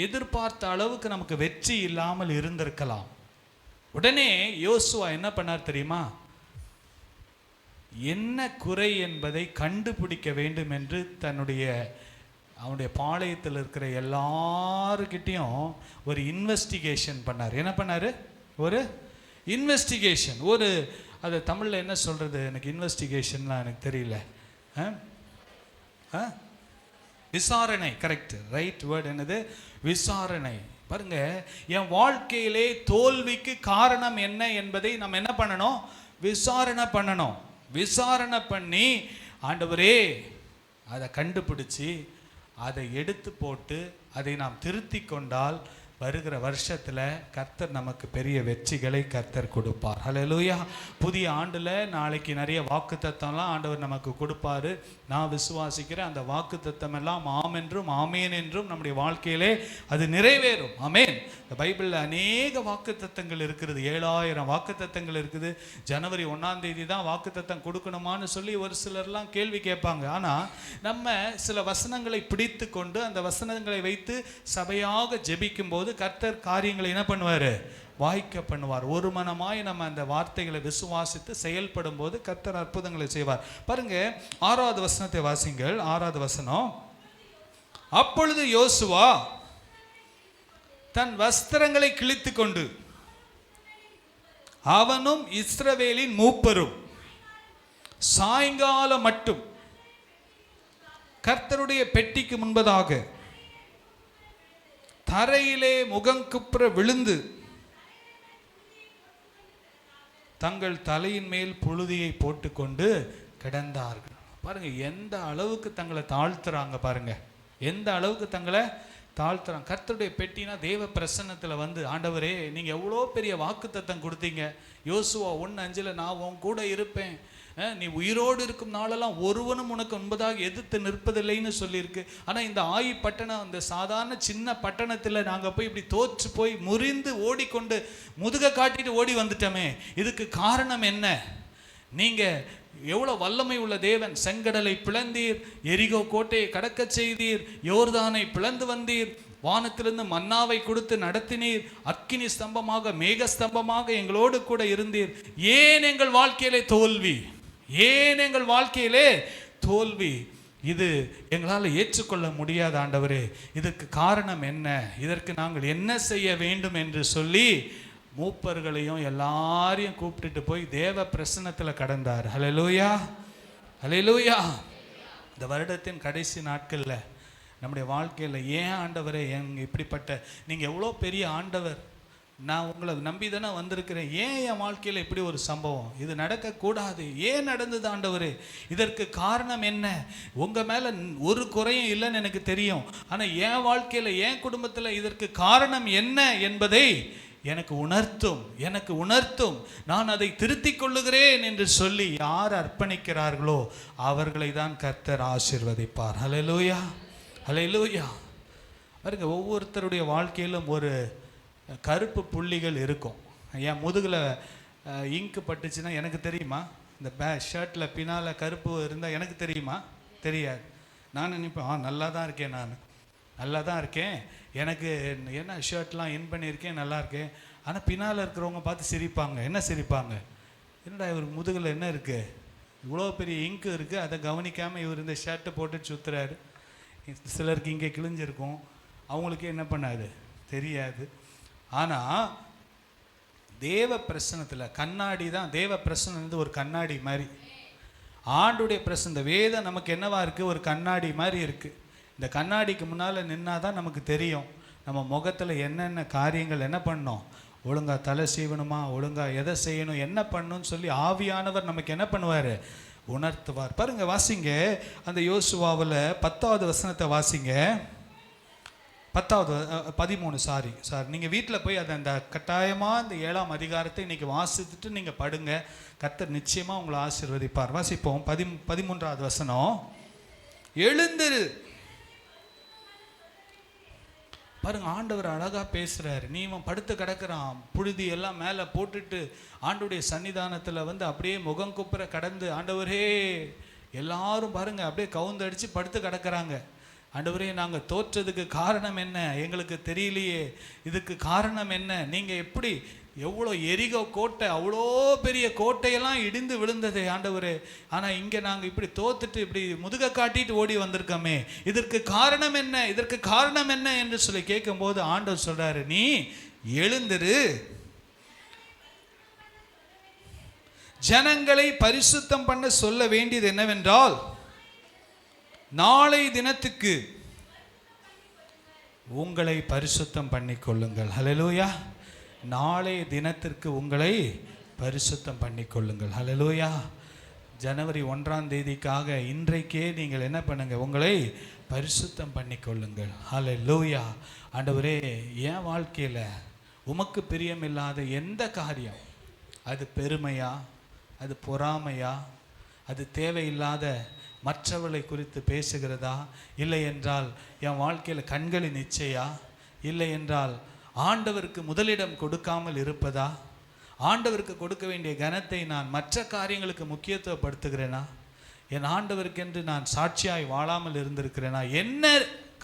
எதிர்பார்த்த அளவுக்கு நமக்கு வெற்றி இல்லாமல் இருந்திருக்கலாம். உடனே யோசுவா என்ன பண்ணார் தெரியுமா, என்ன குறை என்பதை கண்டுபிடிக்க வேண்டும் என்று அவனுடைய பாளையத்தில் இருக்கிற எல்லாருக்கிட்டையும் ஒரு இன்வெஸ்டிகேஷன் பண்ணார். என்ன பண்ணார்? ஒரு இன்வெஸ்டிகேஷன். அது தமிழில் என்ன சொல்கிறது, எனக்கு இன்வெஸ்டிகேஷன்லாம் எனக்கு தெரியல. விசாரணை, கரெக்ட், ரைட் வேர்டு என்னது, விசாரணை. பாருங்க, என் வாழ்க்கையிலே தோல்விக்கு காரணம் என்ன என்பதை நம்ம என்ன பண்ணணும், விசாரணை பண்ணணும். விசாரணை பண்ணி ஆண்டவரே அதை கண்டுபிடிச்சி அதை எடுத்து போட்டு அதை நாம் திருத்தி கொண்டால் வருகிற வருஷத்தில் கர்த்தர் நமக்கு பெரிய வெற்றிகளை கர்த்தர் கொடுப்பார். ஹல்லேலூயா. புதிய ஆண்டில் நாளைக்கு நிறைய வாக்குத்தத்தம்லாம் ஆண்டவர் நமக்கு கொடுப்பாரு. நான் விசுவாசிக்கிறேன் அந்த வாக்குத்தத்தம் எல்லாம் ஆம் என்றும் ஆமேன் என்றும் நம்முடைய வாழ்க்கையிலே அது நிறைவேறும். ஆமேன். இந்த பைபிளில் அநேக வாக்குத்தத்தங்கள் இருக்கிறது, 7000 வாக்குத்தத்தங்கள் இருக்குது. ஜனவரி 1ஆம் தேதி தான் வாக்குத்தத்தம் கொடுக்கணுமான்னு சொல்லி ஒரு சிலர்லாம் கேள்வி கேட்பாங்க. ஆனால் நம்ம சில வசனங்களை பிடித்து கொண்டு அந்த வசனங்களை வைத்து சபையாக ஜெபிக்கும் போது கர்த்தர் காரியங்களை என்ன பண்ணுவார், வாய்க்க பண்ணுவார். ஒரு மனமாய் நம்ம அந்த வார்த்தைகளை விசுவாசித்து செயல்படும் போது கர்த்தர் அற்புதங்களை செய்வார். பாருங்க, 6வது வசனத்தை வாசிங்கள். 6வது வசனம், அப்பொழுது யோசுவா தன் வஸ்திரங்களை கிழித்து கொண்டு அவனும் இஸ்ரவேலின் மூப்பரும் சாயங்காலம் மட்டும் கர்த்தருடைய பெட்டிக்கு முன்பதாக தரையிலே முகங்குப்புற விழுந்து தங்கள் தலையின் மேல் புழுதியை போட்டுக்கொண்டு கிடந்தார்கள். பாருங்க, எந்த அளவுக்கு தங்களை தாழ்த்துறாங்க பாருங்க, எந்த அளவுக்கு தங்களை தாழ்த்துறாங்க. கர்த்தருடைய பெட்டினா தேவ பிரசன்னத்தில் ஆண்டவரே நீங்கள் எவ்வளோ பெரிய வாக்குத்தத்தம் கொடுத்தீங்க, யோசுவா 1:5 நான் உன் கூட இருப்பேன், நீ உயிரோடு இருக்கும் நாளெல்லாம் ஒருவனும் உனக்கு முன்பதாக எதிர்த்து நிற்பதில்லைன்னு சொல்லியிருக்கு. ஆனால் இந்த ஆயி பட்டணம், இந்த சாதாரண சின்ன பட்டணத்தில் நாங்கள் போய் இப்படி தோற்று போய் முறிந்து ஓடிக்கொண்டு முதுக காட்டிட்டு ஓடி வந்துட்டோமே, இதுக்கு காரணம் என்ன? நீங்கள் எவ்வளோ வல்லமை உள்ள தேவன், செங்கடலை பிளந்தீர், எரிகோ கோட்டையை கடக்க செய்தீர், யோர்தானை பிளந்து வந்தீர், வானத்திலிருந்து மன்னாவை கொடுத்து நடத்தினீர், அக்கினி ஸ்தம்பமாக மேக ஸ்தம்பமாக எங்களோடு கூட இருந்தீர். ஏன் எங்கள் வாழ்க்கையிலே தோல்வி? ஏன் எங்கள் வாழ்க்கையிலே தோல்வி? இது எங்களால் ஏற்றுக்கொள்ள முடியாத ஆண்டவரே, இதற்கு காரணம் என்ன? இதற்கு நாங்கள் என்ன செய்ய வேண்டும் என்று சொல்லி மூப்பர்களையும் எல்லாரையும் கூப்பிட்டுட்டு போய் தேவ பிரசன்னத்தில் கடந்தார். ஹல்லேலூயா, ஹல்லேலூயா. இந்த வருடத்தின் கடைசி நாட்களில் நம்முடைய வாழ்க்கையில் ஏன் ஆண்டவரே இப்படிப்பட்ட, நீங்கள் எவ்வளோ பெரிய ஆண்டவர், நான் உங்களை நம்பி தானே வந்திருக்கிறேன். ஏன் என் வாழ்க்கையில் இப்படி ஒரு சம்பவம் இது நடக்கக்கூடாது? ஏன் நடந்தது ஆண்டவரே? இதற்கு காரணம் என்ன? உங்கள் மேலே ஒரு குறையும் இல்லைன்னு எனக்கு தெரியும். ஆனால் என் வாழ்க்கையில் என் குடும்பத்தில் இதற்கு காரணம் என்ன என்பதை எனக்கு உணர்த்தும். நான் அதை திருத்திக் கொள்ளுகிறேன் என்று சொல்லி யார் அர்ப்பணிக்கிறார்களோ அவர்களை தான் கர்த்தர் ஆசீர்வதிப்பார். ஹல்லேலூயா, ஹல்லேலூயா. பாருங்க, ஒவ்வொருத்தருடைய வாழ்க்கையிலும் ஒரு கருப்பு புள்ளிகள் இருக்கும். என் முதுகில் இங்கு பட்டுச்சுன்னா எனக்கு தெரியுமா? இந்த ஷர்ட்டில் பின்னால் கருப்பு இருந்தால் எனக்கு தெரியுமா? தெரியாது. நான் நினைப்பேன், நல்லா தான் இருக்கேன், நான் நல்லா தான் இருக்கேன், எனக்கு என்ன ஷர்ட்லாம் இன் பண்ணியிருக்கேன், நல்லா இருக்கேன். ஆனால் பின்னால் இருக்கிறவங்க பார்த்து சிரிப்பாங்க. என்ன சிரிப்பாங்க? என்னடா இவருக்கு முதுகில் என்ன இருக்குது, இவ்வளோ பெரிய இங்கு இருக்குது, அதை கவனிக்காமல் இவர் இந்த ஷர்ட்டை போட்டு சுற்றுறாரு. சிலருக்கு இங்கே கிழிஞ்சிருக்கும், அவங்களுக்கு என்ன பண்ணாது தெரியாது. ஆனால் தேவ பிரசனத்தில் கண்ணாடி தான். தேவ பிரசனம் வந்து ஒரு கண்ணாடி மாதிரி. ஆண்டுடைய பிரசனம், இந்த வேதம் நமக்கு என்னவா இருக்குது? ஒரு கண்ணாடி மாதிரி இருக்குது. இந்த கண்ணாடிக்கு முன்னால் நின்னா தான் நமக்கு தெரியும் நம்ம முகத்தில் என்னென்ன காரியங்கள் என்ன பண்ணணும், ஒழுங்காக தலை சீவணுமா, ஒழுங்காக எதை செய்யணும், என்ன பண்ணணும்னு சொல்லி ஆவியானவர் நமக்கு என்ன பண்ணுவார்? உணர்த்துவார். பாருங்க, வாசிங்க அந்த யோசுவாவில் 10வது வசனத்தை வாசிங்க. 13 சாரி நீங்கள் வீட்டில் போய் அதை அந்த கட்டாயமாக இந்த 7ஆம் அதிகாரத்தை இன்றைக்கி வாசித்துட்டு நீங்கள் படுங்க. கர்த்தர் நிச்சயமாக உங்களை ஆசீர்வதிப்பார். வாசிப்போம். 13வது வசனம். எழுந்திரு. பாருங்க, ஆண்டவர் அழகாக பேசுகிறாரு. நீ இவன் படுத்து கிடக்கிறான், புழுதி எல்லாம் மேலே போட்டுட்டு ஆண்டுடைய சன்னிதானத்தில் வந்து அப்படியே முகம் குப்புற கடந்து, ஆண்டவரே எல்லாரும் பாருங்க அப்படியே கவுந்தடிச்சு படுத்து கிடக்கிறாங்க. ஆண்டவரே, நாங்கள் தோற்றதுக்கு காரணம் என்ன? எங்களுக்கு தெரியலையே. இதுக்கு காரணம் என்ன? நீங்கள் எப்படி, எவ்வளோ எரிகோ கோட்டை, அவ்வளோ பெரிய கோட்டையெல்லாம் இடிந்து விழுந்தது ஆண்டவரே. ஆனால் இங்கே நாங்கள் இப்படி தோத்துட்டு இப்படி முதுக காட்டிட்டு ஓடி வந்திருக்கோமே, இதற்கு காரணம் என்ன? இதற்கு காரணம் என்ன என்று சொல்லி கேட்கும்போது ஆண்டவர் சொல்கிறாரு, நீ எழுந்திரு, ஜனங்களை பரிசுத்தம் பண்ண சொல்ல வேண்டியது என்னவென்றால், நாளை தினத்துக்கு உங்களை பரிசுத்தம் பண்ணிக்கொள்ளுங்கள். ஹல்லேலூயா. நாளை தினத்திற்கு உங்களை பரிசுத்தம் பண்ணிக்கொள்ளுங்கள். ஹல்லேலூயா. ஜனவரி 1ஆம் தேதிக்காக இன்றைக்கே நீங்கள் என்ன பண்ணுங்க, உங்களை பரிசுத்தம் பண்ணிக்கொள்ளுங்கள். ஹல்லேலூயா. ஆண்டவரே, என் வாழ்க்கையில் உமக்கு பிரியமில்லாத எந்த காரியம், அது பெருமையா, அது பொறாமையா, அது தேவையில்லாத மற்றவர்களை குறித்து பேசுகிறதா, இல்லை என்றால் என் வாழ்க்கையில் கண்களின் இச்சையா, இல்லை என்றால் ஆண்டவருக்கு முதலிடம் கொடுக்காமல் இருப்பதா, ஆண்டவருக்கு கொடுக்க வேண்டிய கனத்தை நான் மற்ற காரியங்களுக்கு முக்கியத்துவப்படுத்துகிறேனா, என் ஆண்டவருக்கென்று நான் சாட்சியாய் வாழாமல் இருந்திருக்கிறேனா, என்ன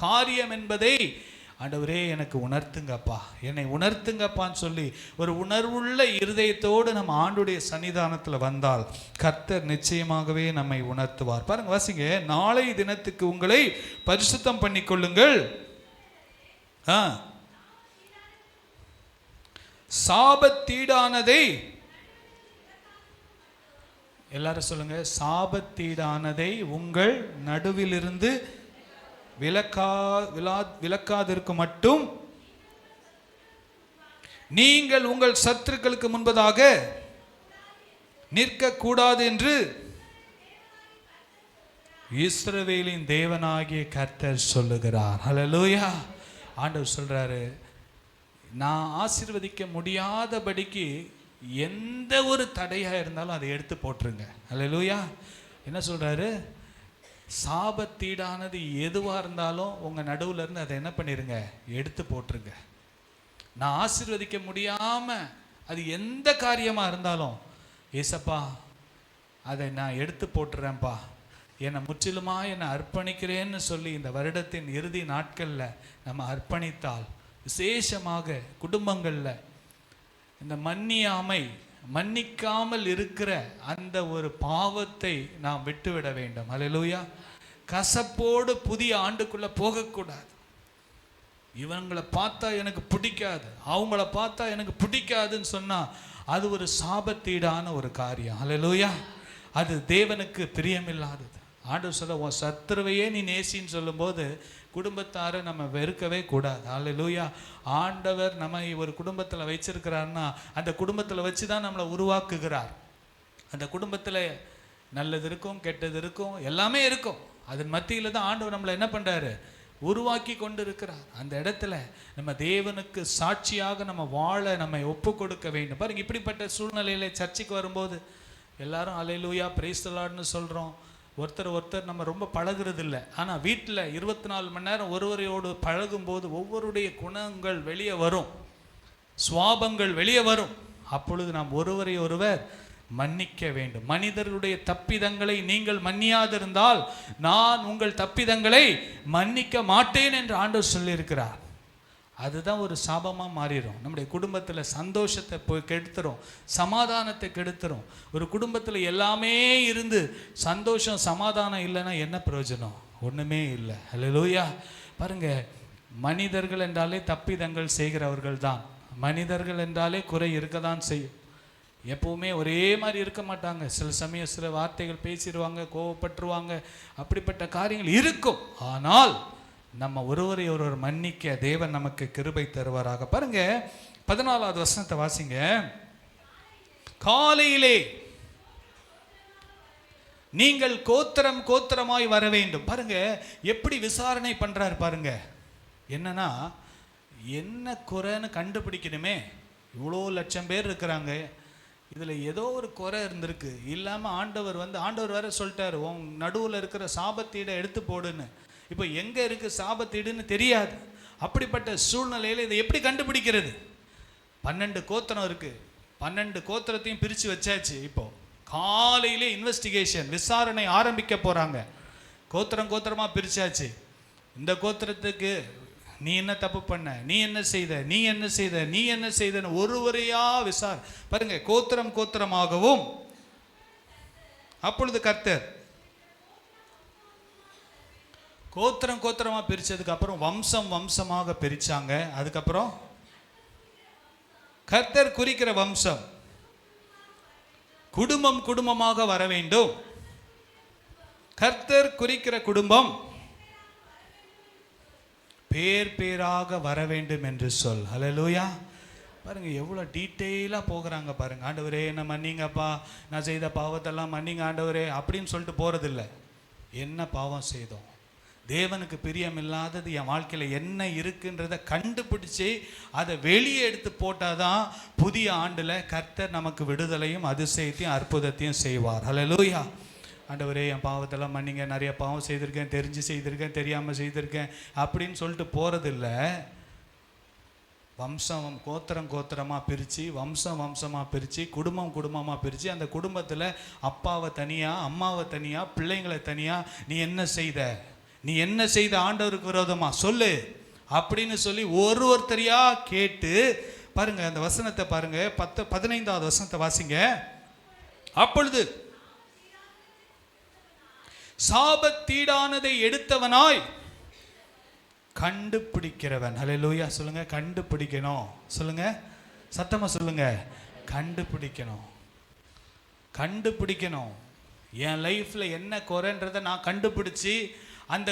காரியம் என்பதை ஆண்டவரே எனக்கு உணர்த்துங்கப்பா, என்னை உணர்த்துங்கப்பான்னு சொல்லி ஒரு உணர்வுள்ள இருதயத்தோடு நம்ம ஆண்டுடைய சன்னிதானத்தில் வந்தால் கர்த்தர் நிச்சயமாகவே நம்மை உணர்த்துவார். பாருங்க, வாசிங்க. நாளை தினத்துக்கு உங்களை பரிசுத்தம் பண்ணிக்கொள்ளுங்கள். சாபத்தீடானதை, எல்லாரும் சொல்லுங்க, சாபத்தீடானதை உங்கள் நடுவிலிருந்து விலக்காதிருக்கும் மட்டும் நீங்கள் உங்கள் சத்துருக்களுக்கு முன்பதாக நிற்கக்கூடாது என்று இஸ்ரவேலின் தேவனாகிய கர்த்தர் சொல்லுகிறார். ஹல்லேலூயா. ஆண்டவர் சொல்றாரு, நான் ஆசீர்வதிக்க முடியாதபடிக்கு எந்த ஒரு தடையா இருந்தாலும் அதை எடுத்து போட்டுருங்க. ஹல்லேலூயா. என்ன சொல்றாரு? சாபத்தீடானது எதுவாக இருந்தாலும் உங்கள் நடுவில் இருந்து அதை என்ன பண்ணிடுங்க, எடுத்து போட்டுருங்க. நான் ஆசீர்வதிக்க முடியாமல் அது எந்த காரியமாக இருந்தாலும், ஏசப்பா அதை நான் எடுத்து போட்டுறேன்ப்பா, என்னை முற்றிலுமாக என்னை அர்ப்பணிக்கிறேன்னு சொல்லி இந்த வருடத்தின் இறுதி நாட்களில் நம்ம அர்ப்பணித்தால், விசேஷமாக குடும்பங்களில் இந்த மன்னிக்காமல் இருக்கிற அந்த ஒரு பாவத்தை நாம் விட்டுவிட வேண்டும். ஹல்லேலூயா. கசப்போடு புதிய ஆண்டுக்குள்ளே போகக்கூடாது. இவங்களை பார்த்தா எனக்கு பிடிக்காது, அவங்கள பார்த்தா எனக்கு பிடிக்காதுன்னு சொன்னால் அது ஒரு சாபத்தீடான ஒரு காரியம். ஹல்லேலூயா. அது தேவனுக்கு பிரியமில்லாதது. ஆண்டவர் சொல்ல உன் சத்துருவையே நீ நேசின்னு சொல்லும்போது குடும்பத்தாரை நம்ம வெறுக்கவே கூடாது. அல்லேலூயா. ஆண்டவர் நம்ம ஒரு குடும்பத்தில் வச்சிருக்கிறாருன்னா அந்த குடும்பத்தில் வச்சு தான் நம்மளை உருவாக்குகிறார். அந்த குடும்பத்தில் நல்லது இருக்கும், கெட்டது இருக்கும், எல்லாமே இருக்கும். அதன் மத்தியில் தான் ஆண்டவர் நம்மளை என்ன பண்ணுறாரு, உருவாக்கி கொண்டு இருக்கிறார். அந்த இடத்துல நம்ம தேவனுக்கு சாட்சியாக நம்ம வாழ நம்ம ஒப்பு கொடுக்க வேண்டும். பாருங்க, இப்படிப்பட்ட சூழ்நிலையில சர்ச்சைக்கு வரும்போது எல்லாரும் அல்லேலூயா பிரைஸ் தி லார்ட்னு சொல்கிறோம். ஒருத்தர் நம்ம ரொம்ப பழகுறது இல்லை. ஆனால் வீட்டில் 24 மணி நேரம் ஒருவரையோடு பழகும்போது ஒவ்வொருடைய குணங்கள் வெளியே வரும், சுவாபங்கள் வெளியே வரும். அப்பொழுது நாம் ஒருவரை ஒருவர் மன்னிக்க வேண்டும். மனிதர்களுடைய தப்பிதங்களை நீங்கள் மன்னியாதிருந்தால் நான் உங்கள் தப்பிதங்களை மன்னிக்க மாட்டேன் என்று ஆண்டவர் சொல்லியிருக்கிறார். அதுதான் ஒரு சாபமாக மாறிடும். நம்முடைய குடும்பத்தில் சந்தோஷத்தை போய் கெடுத்துரும், சமாதானத்தை கெடுத்துரும். ஒரு குடும்பத்தில் எல்லாமே இருந்து சந்தோஷம் சமாதானம் இல்லைன்னா என்ன பிரயோஜனம்? ஒன்றுமே இல்லை. அல்லேலூயா. பாருங்க, மனிதர்கள் என்றாலே தப்பிதங்கள் செய்கிறவர்கள் தான். மனிதர்கள் என்றாலே குறை இருக்க தான் செய்யும். எப்பவுமே ஒரே மாதிரி இருக்க மாட்டாங்க. சில சமயம் சில வார்த்தைகள் பேசிடுவாங்க, கோவப்பட்டுருவாங்க, அப்படிப்பட்ட காரியங்கள் இருக்கும். ஆனால் நம்ம ஒருவரை ஒருவர் மன்னிக்க தேவன் நமக்கு கிருபை தருவாராக. பாருங்க, 14வது வசனத்தை வாசிங்க. காலையிலே நீங்கள் கோத்திரம் கோத்திரமாய் வர வேண்டும். பாருங்க எப்படி விசாரணை பண்றாரு பாருங்க. என்னன்னா, என்ன குறைன்னு கண்டுபிடிக்கணுமே. இவ்வளோ லட்சம் பேர் இருக்கிறாங்க, இதில் ஏதோ ஒரு குறை இருந்திருக்கு. இல்லாமல் ஆண்டவர் வேற சொல்லிட்டாரு, உன் நடுவில் இருக்கிற சாபத்தீடை எடுத்து போடுன்னு. இப்போ எங்கே இருக்குது சாபத்தீடுன்னு தெரியாது. அப்படிப்பட்ட சூழ்நிலையில் இதை எப்படி கண்டுபிடிக்கிறது? 12 கோத்திரம் இருக்குது, 12 கோத்திரத்தையும் பிரித்து வச்சாச்சு. இப்போ காலையிலே இன்வெஸ்டிகேஷன், விசாரணை ஆரம்பிக்க போகிறாங்க. கோத்திரமாக பிரித்தாச்சு. இந்த கோத்திரத்துக்கு நீ என்ன தப்பு பண்ண, நீ என்ன செய்த, நீ என்ன செய்த, நீ என்ன செய்தன்னு ஒருவரையா பாருங்க, கோத்திரமாகவும். அப்பொழுது கர்த்தர் கோத்திரமா பிரிச்சதுக்கு அப்புறம் வம்சமாக பிரிச்சாங்க. அதுக்கப்புறம் கர்த்தர் குறிக்கிற வம்சம் குடும்பமாக வர வேண்டும். கர்த்தர் குறிக்கிற குடும்பம் பேராக வர வேண்டும் என்று சொல். அல்லேலூயா. பாருங்க எவ்வளோ டீட்டெயிலாக போகிறாங்க பாருங்க. ஆண்டவரே என்ன மன்னிங்கப்பா, நான் செய்த பாவத்தெல்லாம் மன்னிங்க ஆண்டவரே அப்படின்னு சொல்லிட்டு போகிறதில்ல. என்ன பாவம் செய்தோம், தேவனுக்கு பிரியமில்லாதது என் வாழ்க்கையில் என்ன இருக்குன்றதை கண்டுபிடிச்சி அதை வெளியே எடுத்து போட்டால் தான் புதிய ஆண்டில் கர்த்தர் நமக்கு விடுதலையும் அதிசயத்தையும் அற்புதத்தையும் செய்வார். அல்லேலூயா. ஆண்டவரே என் பாவத்தெல்லாம் மன்னிங்க, நிறைய பாவம் செய்திருக்கேன், தெரிஞ்சு செய்திருக்கேன், தெரியாமல் செய்திருக்கேன் அப்படின்னு சொல்லிட்டு போகிறதில்ல. வம்சம் கோத்திரமாக பிரித்து, வம்சமாக பிரித்து, குடும்பமாக பிரித்து, அந்த குடும்பத்தில் அப்பாவை தனியாக, அம்மாவை தனியாக, பிள்ளைங்களை தனியாக, நீ என்ன செய்த ஆண்டவருக்கு விரோதமாக சொல்லு அப்படின்னு சொல்லி ஒருத்தரையா கேட்டு பாருங்க. அந்த வசனத்தை பாருங்க, 15வது வசனத்தை வாசிங்க. அப்பொழுது சாபத்தீடானதை எடுத்தவனாய் கண்டுபிடிக்கிறவன். அல்லேலூயா சொல்லுங்க. கண்டுபிடிக்கணும் சொல்லுங்க, சத்தமா சொல்லுங்க. கண்டுபிடிக்கணும். என் லைஃப்ல என்ன குறைன்றதை நான் கண்டுபிடிச்சி அந்த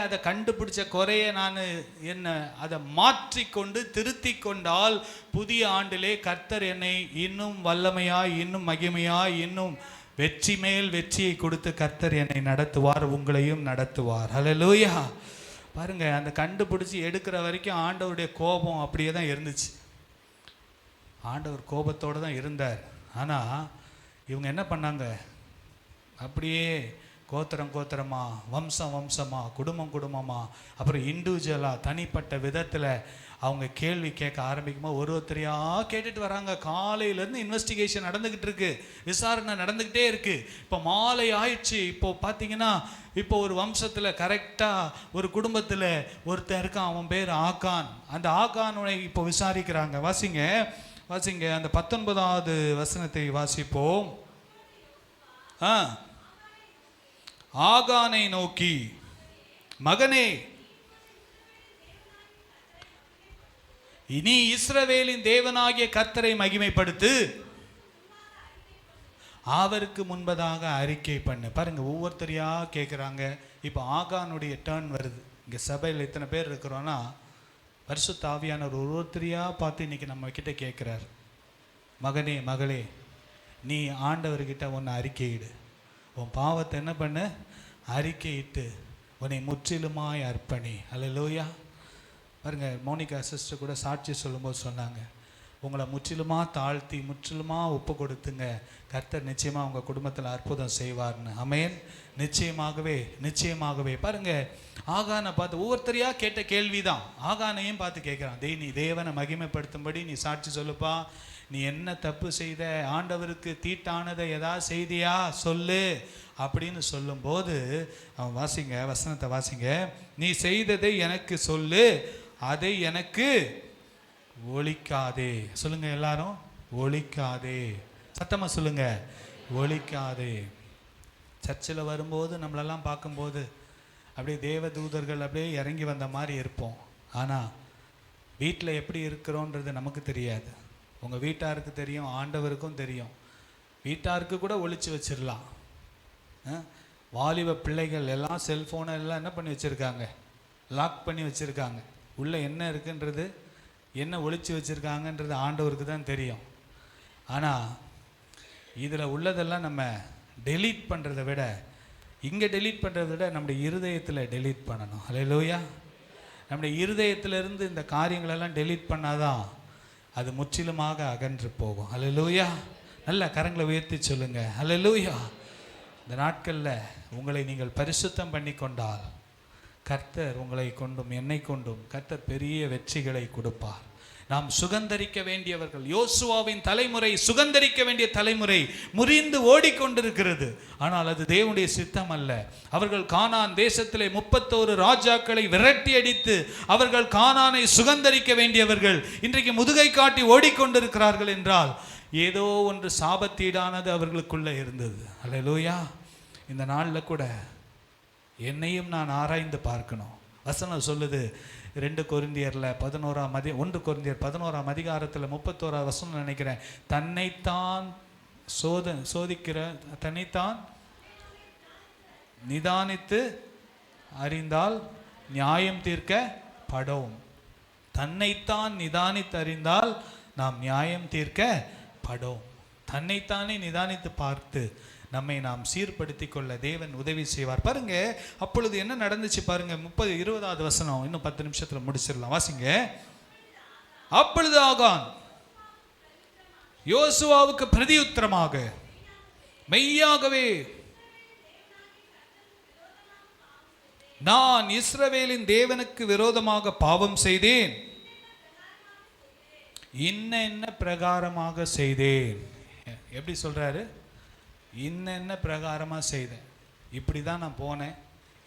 அதை கண்டுபிடிச்ச குறையை நான் அதை மாற்றிக்கொண்டு திருத்தி கொண்டால் புதிய ஆண்டிலே கர்த்தர் என்னை இன்னும் வல்லமையாய், இன்னும் மகிமையாய், இன்னும் வெற்றி மேல் வெற்றியை கொடுத்து கர்த்தர் என்னை நடத்துவார், உங்களையும் நடத்துவார். அல்லேலூயா. பாருங்க, அந்த கண்டுபிடிச்சி எடுக்கிற வரைக்கும் ஆண்டவருடைய கோபம் அப்படியே தான் இருந்துச்சு. ஆண்டவர் கோபத்தோடு தான் இருந்தார். ஆனால் இவங்க என்ன பண்ணாங்க, அப்படியே கோத்திரமா, வம்சமா, குடும்பமா, அப்புறம் இண்டிவிஜுவலாக தனிப்பட்ட விதத்தில் அவங்க கேள்வி கேட்க ஆரம்பிக்கும்போது ஒருத்தரையா கேட்டுட்டு வராங்க. காலையிலேருந்து இன்வெஸ்டிகேஷன் நடந்துக்கிட்டு இருக்கு, விசாரணை நடந்துக்கிட்டே இருக்கு. இப்போ மாலை ஆயிடுச்சு. இப்போ பார்த்தீங்கன்னா, இப்போ ஒரு வம்சத்தில் கரெக்டாக ஒரு குடும்பத்தில் ஒருத்தன் இருக்கான், அவன் பேர் ஆகான். அந்த ஆகானை இப்போ விசாரிக்கிறாங்க. வாசிங்க அந்த 19வது வசனத்தை வாசிப்போம். ஆகானை நோக்கி, மகனே, இனி இஸ்ரவேலின் தேவனாகிய கர்த்தரை மகிமைப்படுத்து, அவருக்கு முன்பதாக அறிக்கை பண்ணு. பாருங்க, ஒவ்வொருத்தரையா கேட்குறாங்க. இப்போ ஆகானுடைய டர்ன் வருது. இங்கே சபையில் இத்தனை பேர் இருக்கிறோன்னா பரிசுத்த ஆவியானவர் ஒவ்வொருத்தரையா பார்த்து இன்னைக்கு நம்ம கிட்ட கேட்குறாரு, மகனே மகளே, நீ ஆண்டவர்கிட்ட ஒன்று அறிக்கையிடு. உன் பாவத்தை என்ன பண்ணு, அறிக்கையிட்டு உன்னை முற்றிலுமாய் அர்ப்பணி. அல்லேலூயா. பாருங்க, மோனிகா சிஸ்டர் கூட சாட்சி சொல்லும்போது சொன்னாங்க, உங்களை முற்றிலுமாக தாழ்த்தி முற்றிலுமாக ஒப்பு கொடுத்துங்க, கர்த்தர் நிச்சயமாக உங்கள் குடும்பத்தில் அற்புதம் செய்வார்னு. ஆமென். நிச்சயமாகவே நிச்சயமாகவே. பாருங்க, ஆகானை பார்த்து ஒவ்வொருத்தரையா கேட்ட கேள்வி தான். ஆகானையும் பார்த்து கேட்குறான், நீ தேவனை மகிமைப்படுத்தும்படி நீ சாட்சி சொல்லுப்பா. நீ என்ன தப்பு செய்த, ஆண்டவருக்கு தீட்டானதை ஏதாவது செய்தியா சொல்லு அப்படின்னு சொல்லும்போது அவன் வாசிங்க, வசனத்தை வாசிங்க. நீ செய்ததை எனக்கு சொல்லு, அதை எனக்கு ஒழிக்காதே. சொல்லுங்க எல்லாரும், ஒழிக்காதே. சத்தமாக சொல்லுங்க, ஒழிக்காதே. சர்ச்சில் வரும்போது நம்மளெல்லாம் பார்க்கும்போது அப்படியே தேவ தூதர்கள் அப்படியே இறங்கி வந்த மாதிரி இருப்போம். ஆனால் வீட்டில் எப்படி இருக்கிறோன்றது நமக்கு தெரியாது. உங்கள் வீட்டாருக்கு தெரியும், ஆண்டவருக்கும் தெரியும். வீட்டாருக்கு கூட ஒழிச்சு வச்சிடலாம். வாலிப பிள்ளைகள் எல்லாம் செல்ஃபோனை எல்லாம் என்ன பண்ணி வச்சுருக்காங்க, லாக் பண்ணி வச்சுருக்காங்க. உள்ளே என்ன இருக்குன்றது, என்ன ஒழிச்சு வச்சுருக்காங்கன்றது ஆண்டவருக்கு தான் தெரியும். ஆனால் இதில் உள்ளதெல்லாம் நம்ம டெலீட் பண்ணுறதை விட, இங்கே டெலீட் பண்ணுறதை விட நம்முடைய இருதயத்தில் டெலீட் பண்ணணும். அல்லேலூயா. நம்முடைய இருதயத்திலிருந்து இந்த காரியங்களெல்லாம் டெலீட் பண்ணாதான் அது முற்றிலுமாக அகன்று போகும். அல்லேலூயா. நல்ல கரங்களை உயர்த்தி சொல்லுங்க, அல்லேலூயா. இந்த நாட்களில் உங்களை நீங்கள் பரிசுத்தம் பண்ணி கொண்டால் கர்த்தர் உங்களை கொண்டும் என்னை கொண்டும் கர்த்தர் பெரிய வெற்றிகளை கொடுப்பார். நாம் சுகந்தரிக்க வேண்டியவர்கள். யோசுவாவின் தலைமுறை சுகந்தரிக்க வேண்டிய தலைமுறை முறிந்து ஓடிக்கொண்டிருக்கிறது. ஆனால் அது தேவனுடைய சித்தம் அல்ல. அவர்கள் கானான் தேசத்திலே 31 ராஜாக்களை விரட்டி அடித்து அவர்கள் கானானை சுகந்தரிக்க வேண்டியவர்கள் இன்றைக்கு முதுகை காட்டி ஓடிக்கொண்டிருக்கிறார்கள் என்றால் ஏதோ ஒன்று சாபத்தீடானது அவர்களுக்குள்ளே இருந்தது. அல்லேலூயா. இந்த நாளில் கூட என்னையும் நான் ஆராய்ந்து பார்க்கணும். வசனம் சொல்லுது 2 கொரிந்தியரில் 1 கொரிந்தியர் 11ஆம் அதிகாரத்தில் 31ஆம் வசனம் நினைக்கிறேன். தன்னைத்தான் சோதிக்கிற, தன்னைத்தான் நிதானித்து அறிந்தால் நியாயம் தீர்க்கப்படும். தன்னைத்தான் நிதானித்து அறிந்தால் நாம் நியாயம் தீர்க்கப்படும். தன்னைத்தானே நிதானித்து பார்த்து நம்மை நாம் சீர்படுத்தி கொள்ள தேவன் உதவி செய்வார். பாருங்க, அப்பொழுது என்ன நடந்துச்சு பாருங்க. 20வது வசனம், இன்னும் 10 நிமிஷத்துல முடிச்சிடலாம். வாசிங்க. அப்பொழுது ஆகான் யோசுவாவுக்கு பிரதியுத்தரமாக, மெய்யாகவே நான் இஸ்ரவேலின் தேவனுக்கு விரோதமாக பாவம் செய்தேன், இன்ன பிரகாரமாக செய்தேன். எப்படி சொல்றாரு? இன்ன பிரகாரமாக செய்தேன். இப்படி தான் நான் போனேன்,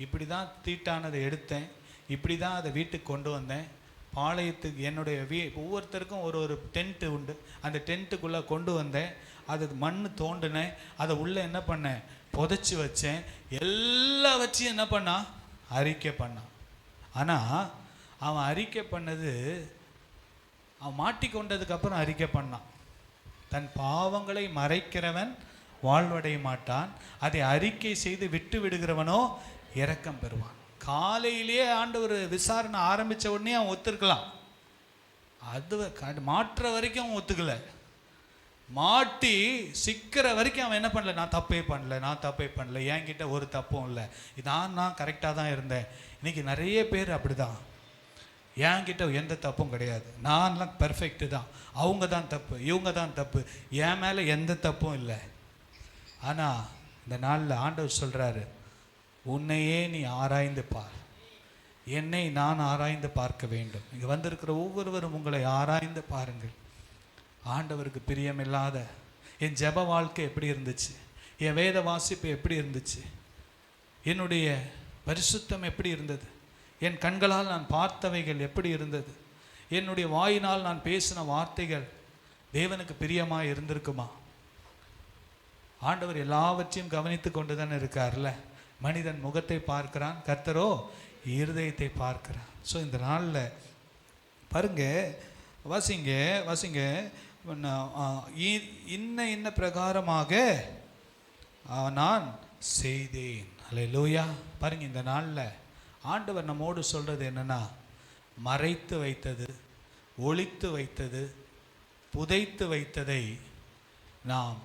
இப்படி தான் தீட்டானதை எடுத்தேன், இப்படி தான் அதை வீட்டுக்கு கொண்டு வந்தேன். பாளையத்துக்கு என்னுடைய ஒவ்வொருத்தருக்கும் ஒரு டென்ட்டு உண்டு. அந்த டென்ட்டுக்குள்ளே கொண்டு வந்தேன். அது மண் தோண்டினேன், அதை உள்ளே என்ன பண்ணேன், புதைச்சி வச்சேன். எல்லாம் வச்சு என்ன பண்ணான், அறிக்கை பண்ணான். ஆனால் அவன் அறிக்கை பண்ணது, அவன் மாட்டிக்கொண்டதுக்கப்புறம் அறிக்கை பண்ணான். தன் பாவங்களை மறைக்கிறவன் வாழ்வடைய மாட்டான், அதை அறிக்கை செய்து விட்டு விடுகிறவனோ இரக்கம் பெறுவான். காலையிலேயே ஆண்டவர் விசாரணை ஆரம்பித்த உடனே அவன் ஒத்துருக்கலாம். அது மாற்ற வரைக்கும் அவன் ஒத்துக்கல. மாட்டி சிக்கிற வரைக்கும் அவன் என்ன பண்ணல, நான் தப்பே பண்ணல, என்கிட்ட ஒரு தப்பும் இல்லை, நான் கரெக்டாக தான் இருந்தேன். இன்னைக்கு நிறைய பேர் அப்படிதான், என்கிட்ட எந்த தப்பும் கிடையாது, நான்லாம் பெர்ஃபெக்ட்டு தான், அவங்க தான் தப்பு, இவங்க தான் தப்பு, என் மேலே எந்த தப்பும் இல்லை. ஆனால் இந்த நாளில் ஆண்டவர் சொல்கிறாரு, உன்னையே நீ ஆராய்ந்து பார், என்னை நான் ஆராய்ந்து பார்க்க வேண்டும். இங்கே வந்திருக்கிற ஒவ்வொருவரும் உங்களை ஆராய்ந்து பாருங்கள். ஆண்டவருக்கு பிரியமில்லாத என் ஜெப வாழ்க்கை எப்படி இருந்துச்சு, என் வேத வாசிப்பு எப்படி இருந்துச்சு, என்னுடைய பரிசுத்தம் எப்படி இருந்தது, என் கண்களால் நான் பார்த்தவைகள் எப்படி இருந்தது, என்னுடைய வாயினால் நான் பேசின வார்த்தைகள் தேவனுக்கு பிரியமாக இருந்திருக்குமா? ஆண்டவர் எல்லாவற்றையும் கவனித்து கொண்டு தானே இருக்கார்ல. மனிதன் முகத்தை பார்க்கிறான், கர்த்தரோ இருதயத்தை பார்க்கிறான். ஸோ இந்த நாளில் பாருங்க, வாசிங்க இன்ன பிரகாரமாக நான் செய்தேன். அல்லேலூயா. பாருங்க, இந்த நாளில் ஆண்டவர் நம்மோடு சொல்றது என்னன்னா, மறைத்து வைத்தது, ஒளித்து வைத்தது, புதைத்து வைத்ததை நாம்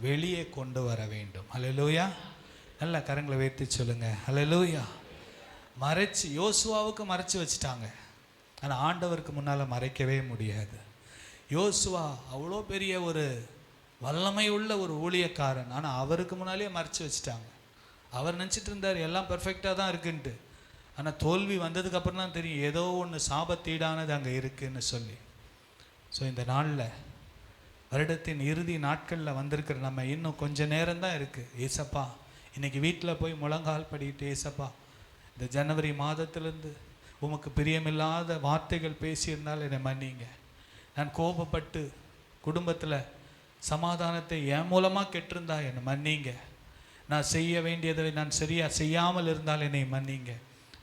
வெளியே கொண்டு வர வேண்டும். அல்லேலூயா. நல்ல கரங்களை உயர்த்தி சொல்லுங்க அல்லேலூயா. மறைச்சு, யோசுவாவுக்கு மறைச்சு வச்சுட்டாங்க, ஆனால் ஆண்டவருக்கு முன்னால் மறைக்கவே முடியாது. யோசுவா அவ்வளோ பெரிய ஒரு வல்லமை உள்ள ஒரு ஊழியக்காரன், ஆனால் அவருக்கு முன்னாலே மறைச்சு வச்சுட்டாங்க. அவர் நினச்சிட்டு இருந்தார் எல்லாம் பெர்ஃபெக்டாக தான் இருக்குன்ட்டு. ஆனால் தோல்வி வந்ததுக்கப்புறம் தான் தெரியும் ஏதோ ஒன்று சாபத்தீடானது அங்கே இருக்குன்னு சொல்லி. ஸோ இந்த நாளில், வருடத்தின் இறுதி நாட்களில் வந்திருக்கிற நம்ம இன்னும் கொஞ்சம் நேரம் தான் இருக்குது. ஏசப்பா, இன்றைக்கி வீட்டில் போய் முழங்கால் படிக்கிட்டு, ஏசப்பா இந்த ஜனவரி மாதத்திலேருந்து உமக்கு பிரியமில்லாத வார்த்தைகள் பேசியிருந்தால் என்னை மன்னிங்க. நான் கோபப்பட்டு குடும்பத்தில் சமாதானத்தை என் மூலமாக கெட்டிருந்தா என்னை மன்னிங்க. நான் செய்ய வேண்டியதை நான் சரியாக செய்யாமல் இருந்தால் என்னை மன்னிங்க.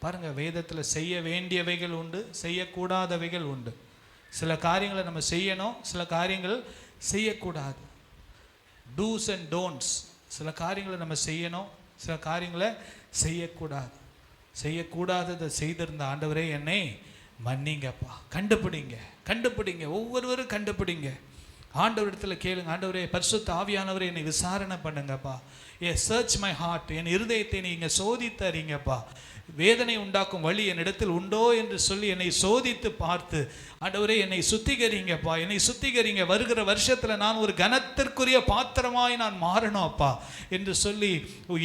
பாருங்கள், வேதத்தில் செய்ய வேண்டியவைகள் உண்டு, செய்யக்கூடாதவைகள் உண்டு. சில காரியங்களை நம்ம செய்யணும், சில காரியங்கள் செய்யக்கூடாது. Dos and don'ts. சில காரியங்களை நம்ம செய்யணும், சில காரியங்களை செய்யக்கூடாது. செய்யக்கூடாததை செய்திருந்த ஆண்டவரே என்னை மன்னிங்கப்பா. கண்டுபிடிங்க, கண்டுபிடிங்க, ஒவ்வொருவரும் கண்டுபிடிங்க. ஆண்டவரிடத்தில் கேளுங்க, ஆண்டவரே பரிசுத்த ஆவியானவரே என்னை விசாரணை பண்ணுங்கப்பா. சர்ச் மை ஹார்ட், என் இருதயத்தை நீங்கள் சோதித்தறீங்கப்பா. வேதனை உண்டாக்கும் வழி என்னிடத்தில் உண்டோ என்று சொல்லி என்னை சோதித்து பார்த்து, ஆண்டவரே என்னை சுத்திகரிங்கப்பா, என்னை சுத்திகரிங்க. வருகிற வருஷத்தில் நான் ஒரு கனத்திற்குரிய பாத்திரமாய் நான் மாறணும் அப்பா என்று சொல்லி,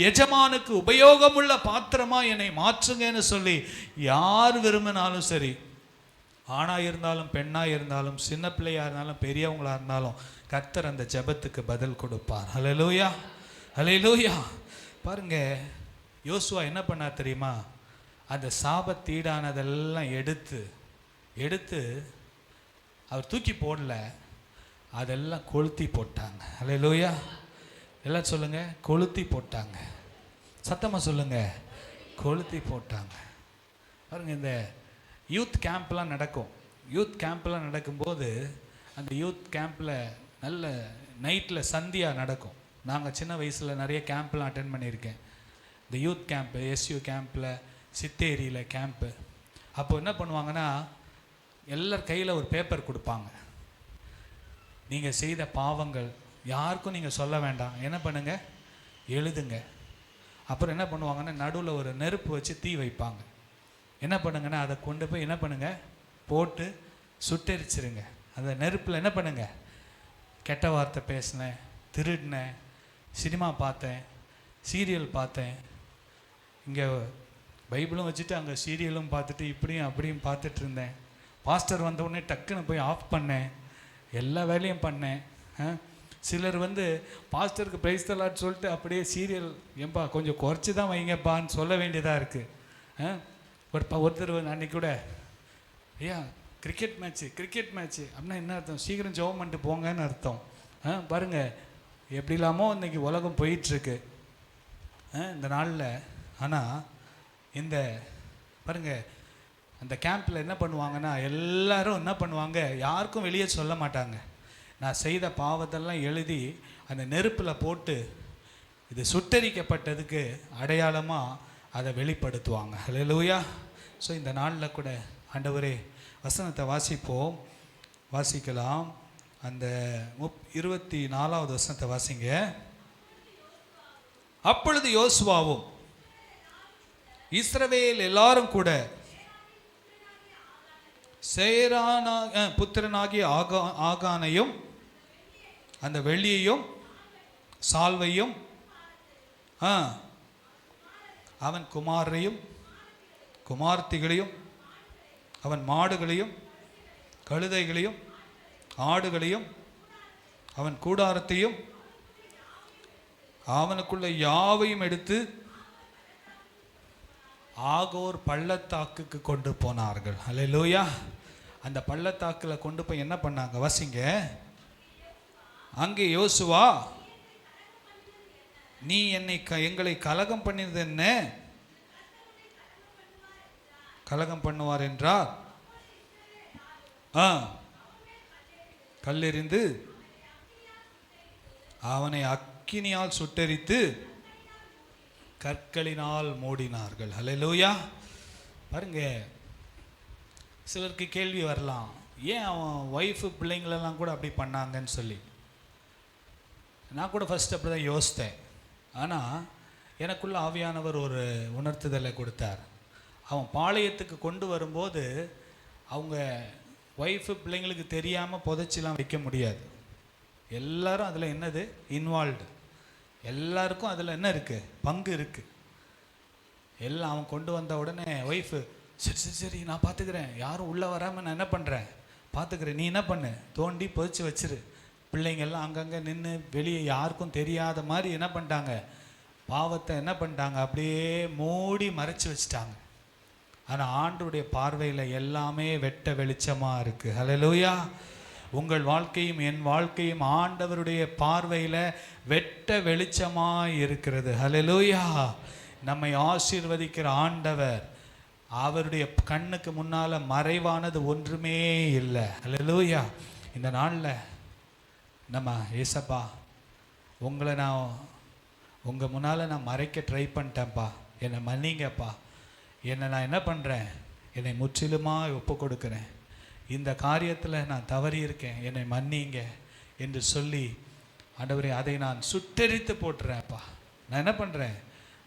எஜமானுக்கு உபயோகமுள்ள பாத்திரமாய் என்னை மாற்றுங்கன்னு சொல்லி யார் விரும்பினாலும் சரி, ஆணாக இருந்தாலும் பெண்ணாக இருந்தாலும் சின்ன பிள்ளையாக இருந்தாலும் பெரியவங்களாக இருந்தாலும் கர்த்தர் அந்த ஜெபத்துக்கு பதில் கொடுப்பார். அல்லேலூயா, அல்லேலூயா. பாருங்க, யோசுவா என்ன பண்ணார் தெரியுமா? அந்த சாபத்தீடானதெல்லாம் எடுத்து அவர் தூக்கி போடல, அதெல்லாம் கொளுத்தி போட்டாங்க. அல்லேலூயா. எல்லாம் சொல்லுங்க, கொளுத்தி போட்டாங்க. சத்தமாக சொல்லுங்க, கொளுத்தி போட்டாங்க. பாருங்க, இந்த யூத் கேம்ப்லாம் நடக்கும். யூத் கேம்ப்லாம் நடக்கும்போது அந்த யூத் கேம்பில் நல்ல நைட்டில் சந்தியா நடக்கும். நாங்கள் சின்ன வயசில் நிறைய கேம்ப்லாம் அட்டென்ட் பண்ணியிருக்கேன். இந்த யூத் கேம்ப்பு, எஸ்யூ கேம்பில், சித்தேரியில் கேம்ப்பு. அப்போ என்ன பண்ணுவாங்கன்னா, எல்லார் கையில் ஒரு பேப்பர் கொடுப்பாங்க. நீங்கள் செய்த பாவங்கள் யாருக்கும் நீங்கள் சொல்ல வேண்டாம், என்ன பண்ணுங்கள், எழுதுங்க. அப்புறம் என்ன பண்ணுவாங்கன்னா, நடுவில் ஒரு நெருப்பு வச்சு தீ வைப்பாங்க. என்ன பண்ணுங்கன்னா, அதை கொண்டு போய் என்ன பண்ணுங்கள், போட்டு சுட்டெரிச்சிருங்க. அந்த நெருப்பில் என்ன பண்ணுங்கள், கெட்ட வார்த்தை பேசினேன், திருடினேன், சினிமா பார்த்தேன், சீரியல் பார்த்தேன், இங்கே பைபிளும் வச்சுட்டு அங்கே சீரியலும் பார்த்துட்டு இப்படியும் அப்படியும் பார்த்துட்டு இருந்தேன். பாஸ்டர் வந்தவுடனே டக்குன்னு போய் ஆஃப் பண்ணேன், எல்லா வேலையும் பண்ணேன். சிலர் பாஸ்டருக்கு பிரைஸ் தலாட் சொல்லிட்டு அப்படியே சீரியல் ஏன்பா கொஞ்சம் குறைச்சி தான் வைங்கப்பான்னு சொல்ல வேண்டியதாக இருக்குது. ஒருத்தர் அன்றைக்கி கூட, ஐயா கிரிக்கெட் மேட்ச்சு அப்படின்னா என்ன அர்த்தம்? சீக்கிரம் ஜெபம் பண்ணிட்டு போங்கன்னு அர்த்தம். பாருங்கள் எப்படிலாமோ இன்றைக்கி உலகம் போயிட்டுருக்கு இந்த நாளில். ஆனால் இந்த பாருங்கள், அந்த கேம்பில் என்ன பண்ணுவாங்கன்னா, எல்லாரும் என்ன பண்ணுவாங்க, யாருக்கும் வெளியே சொல்ல மாட்டாங்க. நான் செய்த பாவத்தெல்லாம் எழுதி அந்த நெருப்பில் போட்டு இது சுட்டரிக்கப்பட்டதுக்கு அடையாளமாக அதை வெளிப்படுத்துவாங்க. அல்லேலூயா. ஸோ இந்த நாளில் கூட ஆண்டவரே வசனத்தை வாசிக்கலாம். அந்த 24வது வசனத்தை வாசிங்க. அப்பொழுது யோசுவாவும் இஸ்ரவேல் எல்லாரும் கூட புத்திரனாகிய ஆகானையும் அந்த வெள்ளியையும் சால்வையும் அவன் குமாரையும் குமார்த்திகளையும் அவன் மாடுகளையும் கழுதைகளையும் ஆடுகளையும் அவன் கூடாரத்தையும் அவனுக்குள்ள யாவையும் எடுத்து ஆகோர் பள்ளத்தாக்குக்கு கொண்டு போனார்கள். அல்லேலூயா. அந்த பள்ளத்தாக்கில் கொண்டு போய் என்ன பண்ணாங்க வாசிங்க. அங்கே யோசுவா, நீ எங்களை கலகம் பண்ணினது என்ன? கலகம் பண்ணுவார் என்றார் கல்லெறிந்து அவனை அக்கினியால் சுட்டெரித்து கற்களினால் மூடினார்கள். ஹல்லேலூயா. பாருங்க, சிலருக்கு கேள்வி வரலாம், ஏன் அவன் ஒய்ஃபு பிள்ளைங்களெல்லாம் கூட அப்படி பண்ணாங்கன்னு சொல்லி. நான் கூட ஃபஸ்ட் அப்படி தான் யோசித்தேன். ஆனால் எனக்குள்ள ஆவியானவர் ஒரு உணர்த்துதலை கொடுத்தார். அவன் பாளையத்துக்கு கொண்டு வரும்போது அவங்க ஒய்ஃபு பிள்ளைங்களுக்கு தெரியாமல் புதைச்சிலாம் வைக்க முடியாது. எல்லாரும் அதில் என்னது இன்வால்வ்டு, எல்லாருக்கும் அதில் என்ன இருக்குது, பங்கு இருக்குது. எல்லாம் அவன் கொண்டு வந்த உடனே ஒய்ஃபு, சரி சரி சரி நான் பார்த்துக்கிறேன், யாரும் உள்ளே வராமல் நான் என்ன பண்ணுறேன் பார்த்துக்கிறேன், நீ என்ன பண்ணு, தோண்டி புதைச்சி வச்சிரு. பிள்ளைங்கள்லாம் அங்கங்கே நின்று வெளியே யாருக்கும் தெரியாத மாதிரி என்ன பண்ணிட்டாங்க, பாவத்தை என்ன பண்ணிட்டாங்க, அப்படியே மூடி மறைச்சி வச்சுட்டாங்க. ஆனால் ஆண்டவருடைய பார்வையில் எல்லாமே வெட்ட வெளிச்சமாக இருக்குது. ஹல்லேலூயா. உங்கள் வாழ்க்கையும் என் வாழ்க்கையும் ஆண்டவருடைய பார்வையில் வெட்ட வெளிச்சமாக இருக்கிறது. ஹல்லேலூயா. நம்மை ஆசீர்வதிக்கிற ஆண்டவர், அவருடைய கண்ணுக்கு முன்னால் மறைவானது ஒன்றுமே இல்லை. ஹல்லேலூயா. இந்த நாளில் நம்ம ஏசப்பா, உங்களை நான் உங்கள் முன்னால் நான் மறைக்க ட்ரை பண்ணிட்டேன்ப்பா, என்னை மன்னிங்கப்பா, என்னை நான் என்ன பண்ணுறேன், என்னை முற்றிலுமாக ஒப்பு கொடுக்குறேன், இந்த காரியத்தில் நான் தவறி இருக்கேன், என்னை மன்னிங்க என்று சொல்லி, ஆண்டவரே அதை நான் சுட்டெரித்து போட்டுறேன்ப்பா, நான் என்ன பண்ணுறேன்,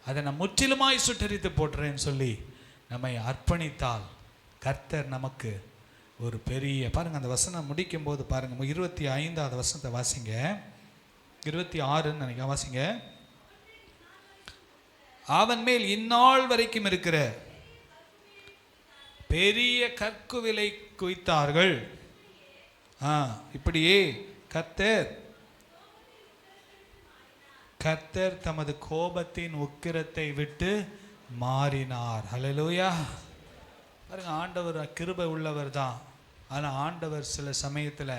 அதை நான் முற்றிலுமாய் சுட்டெரித்து போட்டுறேன்னு சொல்லி நம்மை அர்ப்பணித்தால் கர்த்தர் நமக்கு ஒரு பெரிய, பாருங்கள் அந்த வசனம் முடிக்கும் போது பாருங்கள், 25வது வசனத்தை வாசிங்க, 26ன்னு நினைக்கிறேன், வாசிங்க. அவன் மேல் இந்நாள் வரைக்கும் இருக்கிற பெரிய கற்குவிலை குவித்தார்கள். இப்படியே கர்த்தர் தமது கோபத்தின் உக்கிரத்தை விட்டு மாறினார். ஹல்லேலூயா. பாருங்க, ஆண்டவர் கிருபை உள்ளவர் தான். ஆனால் ஆண்டவர் சில சமயத்தில்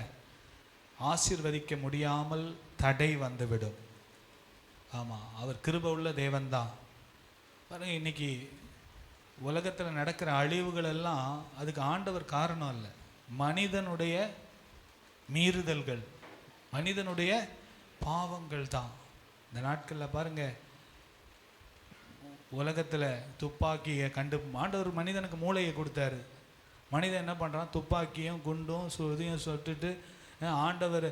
ஆசீர்வதிக்க முடியாமல் தடை வந்துவிடும். ஆமாம், அவர் கிருபை உள்ள தேவன்தான். பாருங்க, இன்னைக்கு உலகத்தில் நடக்கிற அழிவுகள் எல்லாம் அதுக்கு ஆண்டவர் காரணம் இல்லை, மனிதனுடைய மீறுதல்கள், மனிதனுடைய பாவங்கள் தான். இந்த நாட்களில் பாருங்கள், உலகத்தில் துப்பாக்கியை ஆண்டவர் மனிதனுக்கு மூளையை கொடுத்தாரு. மனிதன் என்ன பண்ணுறான், துப்பாக்கியும் குண்டும் இதையும் சுட்டுட்டு, ஆண்டவர்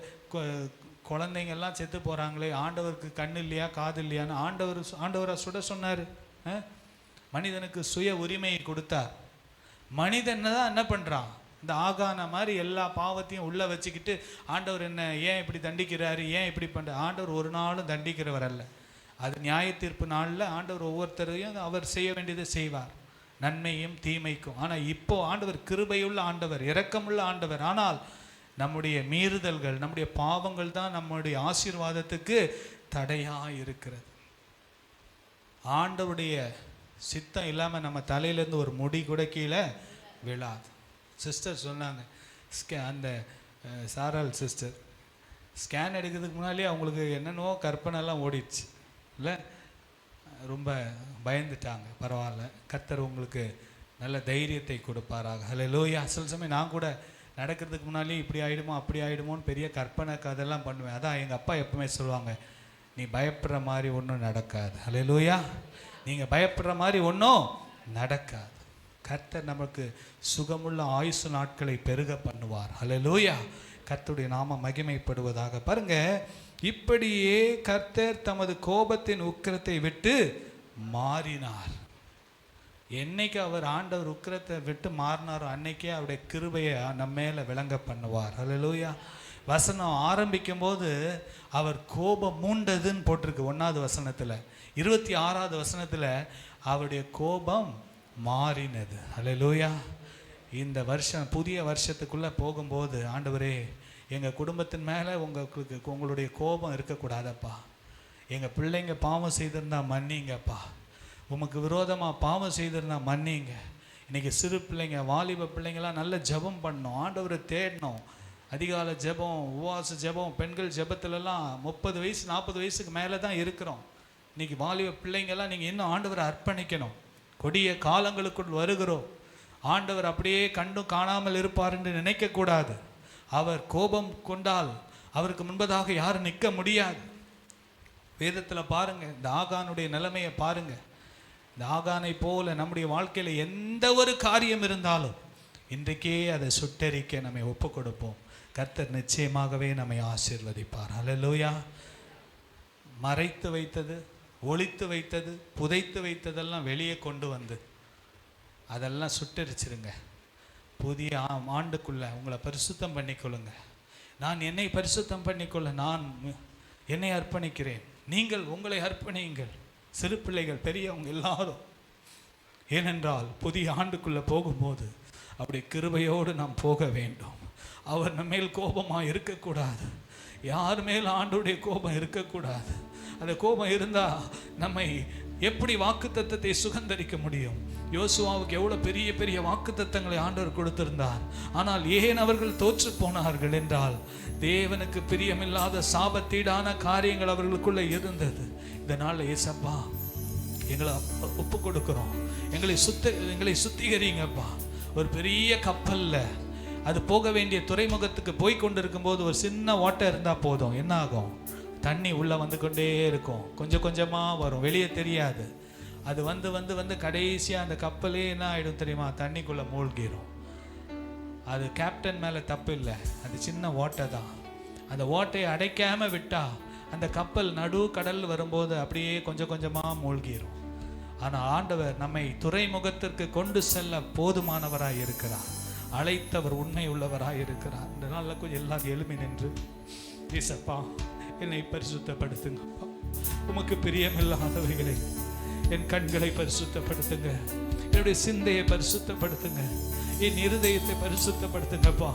குழந்தைங்கள்லாம் செத்து போகிறாங்களே, ஆண்டவருக்கு கண் இல்லையா காது இல்லையான்னு ஆண்டவரை சுட சொன்னார். மனிதனுக்கு சுய உரிமையை கொடுத்தார். மனிதன் தான் என்ன பண்ணுறான், இந்த ஆகான மாதிரி எல்லா பாவத்தையும் உள்ளே வச்சுக்கிட்டு ஆண்டவர் என்ன ஏன் இப்படி தண்டிக்கிறாரு, ஏன் இப்படி பண்ணுற. ஆண்டவர் ஒரு நாளும் தண்டிக்கிறவர் அல்ல. அது நியாய தீர்ப்பு நாளில் ஆண்டவர் ஒவ்வொருத்தரையும் அவர் செய்ய வேண்டியதை செய்வார், நன்மையும் தீமைக்கும். ஆனால் இப்போது ஆண்டவர் கிருபையுள்ள ஆண்டவர், இரக்கமுள்ள ஆண்டவர். ஆனால் நம்முடைய மீறுதல்கள், நம்முடைய பாவங்கள் தான் நம்முடைய ஆசீர்வாதத்துக்கு தடையாக இருக்கிறது. ஆண்டவருடைய சித்தம் இல்லாமல் நம்ம தலையிலேருந்து ஒரு முடி கூட கீழே விழாது. சிஸ்டர் சொன்னாங்க, அந்த சாரால் சிஸ்டர் ஸ்கேன் எடுக்கிறதுக்கு முன்னாலே அவங்களுக்கு என்னென்னவோ கற்பனைலாம் ஓடிடுச்சு இல்லை, ரொம்ப பயந்துட்டாங்க. பரவாயில்ல, கர்த்தர் உங்களுக்கு நல்ல தைரியத்தை கொடுப்பாராக. ஹல்லேலூயா. சில சமயம் நான் கூட நடக்கிறதுக்கு முன்னாலே இப்படி ஆகிடுமோ அப்படி ஆகிடுமோன்னு பெரிய கற்பனை கதெல்லாம் பண்ணுவேன். அதான் எங்கள் அப்பா எப்பவுமே சொல்லுவாங்க, நீ பயப்படுற மாதிரி ஒன்றும் நடக்காது. ஹல்லேலூயா. நீங்கள் பயப்படுற மாதிரி ஒன்றும் நடக்காது. கர்த்தர் நமக்கு சுகமுள்ள ஆயுசு நாட்களை பெருக பண்ணுவார். ஹல்லேலூயா. கர்த்தருடைய நாம மகிமைப்படுவதாக. பாருங்க, இப்படியே கர்த்தர் தமது கோபத்தின் உக்கிரத்தை விட்டு மாறினார். என்னைக்கு அவர் ஆண்டவர் உக்கிரத்தை விட்டு மாறினாரோ அன்னைக்கே அவருடைய கிருபையை நம்ம மேலே விளங்க பண்ணுவார். ஹல்லேலூயா. வசனம் ஆரம்பிக்கும் போது அவர் கோபம் மூண்டதுன்னு போட்டிருக்கு 1வது வசனத்தில். 26வது வசனத்தில் அவருடைய கோபம் மாறினது. ஹல்லேலூயா. இந்த வருஷம் புதிய வருஷத்துக்குள்ளே போகும்போது, ஆண்டவரே எங்கள் குடும்பத்தின் மேலே உங்களுடைய கோபம் இருக்கக்கூடாதப்பா, எங்கள் பிள்ளைங்க பாவம் செய்திருந்தா மன்னிங்கப்பா, உமக்கு விரோதமாக பாவம் செய்திருந்தா மன்னிங்க. இன்றைக்கி சிறு பிள்ளைங்க, வாலிப பிள்ளைங்களாம் நல்ல ஜெபம் பண்ணோம், ஆண்டவரை தேடணும். அதிகாலை ஜெபம், உபவாச ஜெபம், பெண்கள் ஜெபத்துலலாம் 30 வயசு 40 வயசுக்கு மேலே தான் இருக்கிறோம். இன்றைக்கி வாலிப பிள்ளைங்கள்லாம் நீங்கள் இன்னும் ஆண்டவரை அர்ப்பணிக்கணும். கொடிய காலங்களுக்குள் வருகிறோம். ஆண்டவர் அப்படியே கண்டும் காணாமல் இருப்பார் என்று நினைக்கக்கூடாது. அவர் கோபம் கொண்டால் அவருக்கு முன்பதாக யாரும் நிற்க முடியாது. வேதத்தில் பாருங்க, இந்த ஆகானுடைய நிலைமையை பாருங்க. இந்த ஆகானை போல நம்முடைய வாழ்க்கையில் எந்த ஒரு காரியம் இருந்தாலும் இன்றைக்கே அதை சுட்டரிக்க நம்மை ஒப்பு கொடுப்போம். கர்த்தர் நிச்சயமாகவே நம்மை ஆசீர்வதிப்பார். அல்லேலூயா. மறைத்து வைத்தது, ஒளித்து வைத்தது, புதைத்து வைத்ததெல்லாம் வெளியே கொண்டு வந்து அதெல்லாம் சுட்டரிச்சிருங்க. புதிய ஆண்டுக்குள்ளே உங்களை பரிசுத்தம் பண்ணிக்கொள்ளுங்க. நான் என்னை பரிசுத்தம் பண்ணிக்கொள்ள நான் என்னை அர்ப்பணிக்கிறேன். நீங்கள் உங்களை அர்ப்பணியுங்கள், சிறு பிள்ளைகள் பெரியவங்க எல்லாரும். ஏனென்றால் புதிய ஆண்டுக்குள்ளே போகும்போது அப்படி கிருபையோடு நாம் போக வேண்டும். அவர் நம்ம மேல் கோபமாக இருக்கக்கூடாது. யார் மேல் ஆண்டுடைய கோபம் இருக்கக்கூடாது. அந்த கோபம் இருந்தால் நம்மை எப்படி வாக்குத்தத்தத்தை சுகந்தரிக்க முடியும்? யோசுவாவுக்கு எவ்வளோ பெரிய பெரிய வாக்குத்தத்தங்களை ஆண்டவர் கொடுத்திருந்தார். ஆனால் ஏன் அவர்கள் தோற்று போனார்கள் என்றால், தேவனுக்கு பிரியமில்லாத சாபத்தீடான காரியங்கள் அவர்களுக்குள்ளே இருந்தது. இதனால் ஏசப்பா எங்களை ஒப்பு கொடுக்குறோம், எங்களை சுத்திகரிங்கப்பா. ஒரு பெரிய கப்பலில் அது போக வேண்டிய துறைமுகத்துக்கு போய் கொண்டு இருக்கும்போது ஒரு சின்ன ஓட்டை இருந்தால் போதும், என்ன ஆகும்? தண்ணி உள்ளே வந்து கொண்டே இருக்கும், கொஞ்சம் கொஞ்சமாக வரும், வெளியே தெரியாது. அது வந்து வந்து வந்து கடைசியாக அந்த கப்பலே என்ன ஆகிடும் தெரியுமா? தண்ணிக்குள்ளே மூழ்கிடும். அது கேப்டன் மேலே தப்பு இல்லை, அது சின்ன ஓட்டை தான். அந்த ஓட்டையை அடைக்காமல் விட்டால் அந்த கப்பல் நடு கடல் வரும்போது அப்படியே கொஞ்சம் கொஞ்சமாக மூழ்கிடும். ஆனால் ஆண்டவர் நம்மை துறைமுகத்திற்கு கொண்டு செல்ல போதுமானவராய் இருக்கிறார். அழைத்தவர் உண்மை உள்ளவராய் இருக்கிறார். இந்த நாளில் கொஞ்சம் எல்லாரும் எழுமி நின்று, ஏசப்பா என்னை பரிசுத்தப்படுத்துங்கப்பா, உமக்கு பிரியமில்லாதவைகளை என் கண்களை பரிசுத்தப்படுத்துங்க, என்னுடைய சிந்தையை பரிசுத்தப்படுத்துங்க, என் இருதயத்தை பரிசுத்தப்படுத்துங்கப்பா.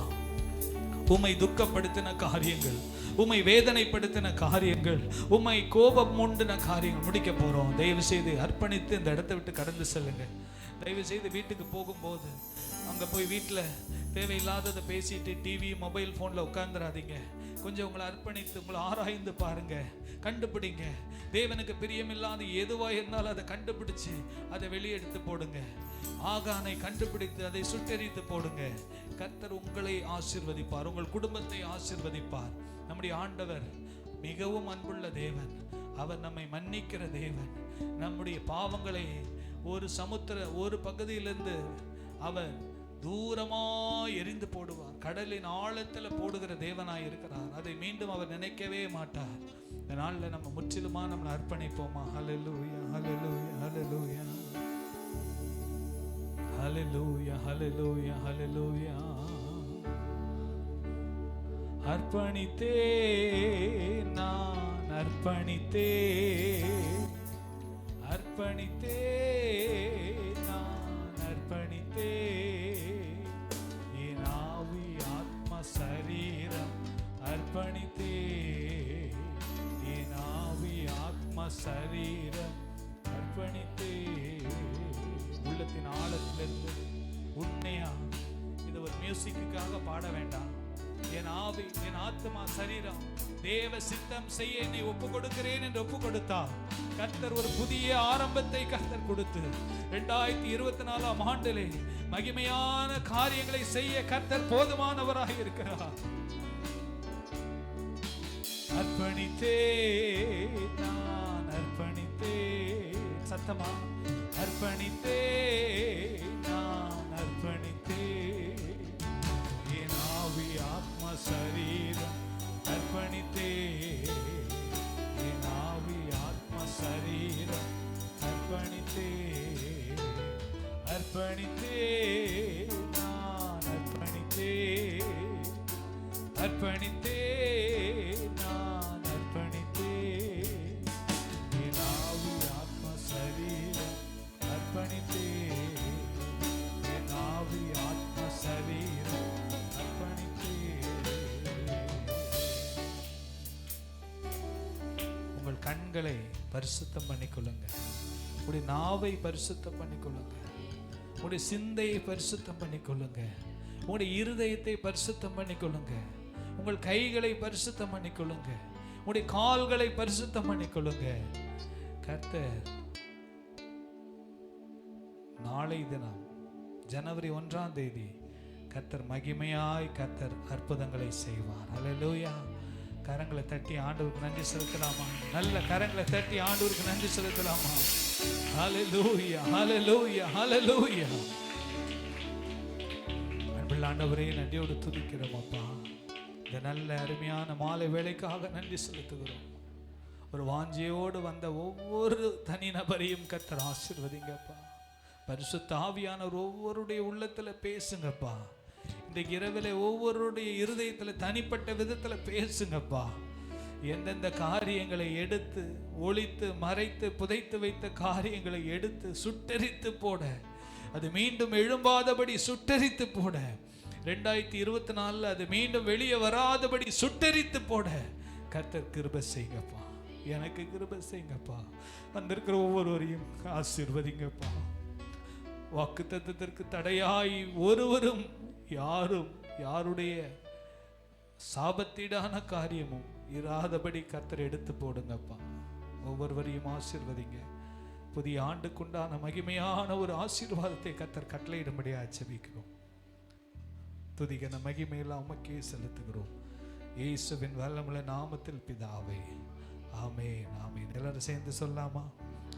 உம்மை துக்கப்படுத்தின காரியங்கள், உம்மை வேதனைப்படுத்தின காரியங்கள், உம்மை கோபம் உண்டின காரியங்கள் முடிக்க போகிறோம். தயவு செய்து அர்ப்பணித்து இந்த இடத்தை விட்டு கடந்து செல்லுங்க. தயவு செய்து வீட்டுக்கு போகும்போது அங்கே போய் வீட்டில் தேவையில்லாததை பேசிட்டு டிவி மொபைல் ஃபோனில் உட்காந்துடாதீங்க. கொஞ்சம் உங்களை அர்ப்பணித்து உங்களை ஆராய்ந்து பாருங்க, கண்டுபிடிங்க. தேவனுக்கு பிரியமில்லாத எதுவாக இருந்தாலும் அதை கண்டுபிடிச்சு அதை வெளியெடுத்து போடுங்க. ஆகானை கண்டுபிடித்து அதை சுட்டெரித்து போடுங்க. கர்த்தர் உங்களை ஆசீர்வதிப்பார், உங்கள் குடும்பத்தை ஆசீர்வதிப்பார். நம்முடைய ஆண்டவர் மிகவும் அன்புள்ள தேவன். அவர் நம்மை மன்னிக்கிற தேவன். நம்முடைய பாவங்களை ஒரு பகுதியிலிருந்து அவர் தூரமாய் எரிந்து போடுவார். கடலின் ஆழத்தில் போடுகிற தேவனாய் இருக்கிறார். அதை மீண்டும் அவர் நினைக்கவே மாட்டார். இந்த நாளில் நம்ம முற்றிலுமா நம்மளை அர்ப்பணிப்போமா? ஹல்லேலூயா, ஹல்லேலூயா, ஹல்லேலூயா, ஹல்லேலூயா, ஹல்லேலூயா, ஹல்லேலூயா. அர்ப்பணித்தே நான் அர்ப்பணித்தே, அர்ப்பணித்தே நான் அர்ப்பணித்தே, என் ஆவி ஆத்ம சரீரம் அர்ப்பணித்தே, என் ஆவி ஆத்ம சரீரம் அர்ப்பணித்தே. உள்ளத்தின் ஆழத்திலிருந்து உண்மையா இது ஒரு மியூசிக்குக்காக பாட வேண்டாம். என் ஆவி என் ஆத்மா சரீரம் தேவ சித்தம் செய்ய என்னை ஒப்பு கொடுக்கிறேன் என்று ஒப்பு கொடுத்தார். கர்த்தர் ஒரு புதிய ஆரம்பத்தை கர்த்தர் கொடுத்து 2024ஆம் ஆண்டிலே மகிமையான காரியங்களை செய்ய கர்த்தர் போதுமானவராக இருக்கிறார். அர்ப்பணித்தே நான் அர்ப்பணித்தே, சத்தமா அர்ப்பணித்தே நான் அர்ப்பணித்தே, என் ஆவி ஆத்ம சரீரம் அர்ப்பணித்தே, என் ஆவி ஆத்ம சரீரம் அர்ப்பணித்தே, அர்ப்பணித்தே நான் அர்ப்பணித்தே, அர்ப்பணித்தே நான் அர்ப்பணித்தே, என் ஆவி ஆத்ம சரீரம் அர்ப்பணித்தே, என் ஆவி ஆத்ம சரீரம் அர்ப்பணித்தே. உங்கள் கண்களை பரிசுத்தம் பண்ணிக்கொள்ளுங்க, உங்களுடைய நாவை பரிசுத்தம் பண்ணிக்கொள்ளுங்க, உங்களுடைய சிந்தையை பரிசுத்தம் பண்ணிக்கொள்ளுங்க, உங்களுடைய இருதயத்தை பரிசுத்தம் பண்ணிக்கொள்ளுங்க, உங்கள் கைகளை பரிசுத்தம் பண்ணிக்கொள்ளுங்க, உங்களுடைய கால்களை பரிசுத்தம் பண்ணிக்கொள்ளுங்க. கர்த்தர் நாளை தினம் ஜனவரி 1ஆம் தேதி கர்த்தர் மகிமையாய் கர்த்தர் அற்புதங்களை செய்வார். அல்லேலூயா. கரங்களை தட்டி ஆண்டவருக்கு நன்றி செலுத்தலாமா? நல்ல கரங்களை தட்டி ஆண்டவருக்கு நன்றி செலுத்தலாமா? ஹல்லேலூயா, ஹல்லேலூயா, ஹல்லேலூயா. அன்பில் ஆண்டவரே, நன்றியோடு துதிக்கிறோம் அப்பா. இந்த நல்ல அருமையான மாலை வேளைக்காக நன்றி செலுத்துகிறோம். ஒரு வாஞ்சியோடு வந்த ஒவ்வொரு தனி நபரையும் கர்த்தர் ஆசீர்வதிங்கப்பா. பரிசுத்த ஆவியானவர் ஒவ்வொருடைய உள்ளத்துல பேசுங்கப்பா. இந்த இரவிலே ஒவ்வொருடைய இருதயத்தில் தனிப்பட்ட விதத்தில் பேசுங்கப்பா. எந்தெந்த காரியங்களை எடுத்து ஒளித்து மறைத்து புதைத்து வைத்த காரியங்களை எடுத்து சுட்டெரித்து போட, அது மீண்டும் எழும்பாதபடி சுட்டெரித்து போட, 2024 அது மீண்டும் வெளியே வராதபடி சுட்டெரித்து போட கர்த்தர் கிருபை செய்யுங்கப்பா. எனக்கு கிருபை செய்யுங்கப்பா. வந்திருக்கிற ஒவ்வொருவரையும் ஆசீர்வதிங்கப்பா. வாக்குத்தத்தத்திற்கு தடையாய் ஒருவரும் யாரும் யாருடைய சாபத்தீடான காரியமும் இராதபடி கர்த்தர் எடுத்து போடுங்கப்பா. ஒவ்வொருவரையும் ஆசீர்வதிங்க. புதிய ஆண்டுக்குண்டான மகிமையான ஒரு ஆசீர்வாதத்தை கர்த்தர் கட்டளையிடும்படியா ஜெபிக்கிறோம். துதிகன மகிமையெல்லாம் உமக்கே செலுத்துகிறோம். இயேசுவின் வல்லமுள்ள நாமத்தில் பிதாவே, ஆமென், ஆமென். எல்லாரும் சேர்ந்து சொல்லாமா?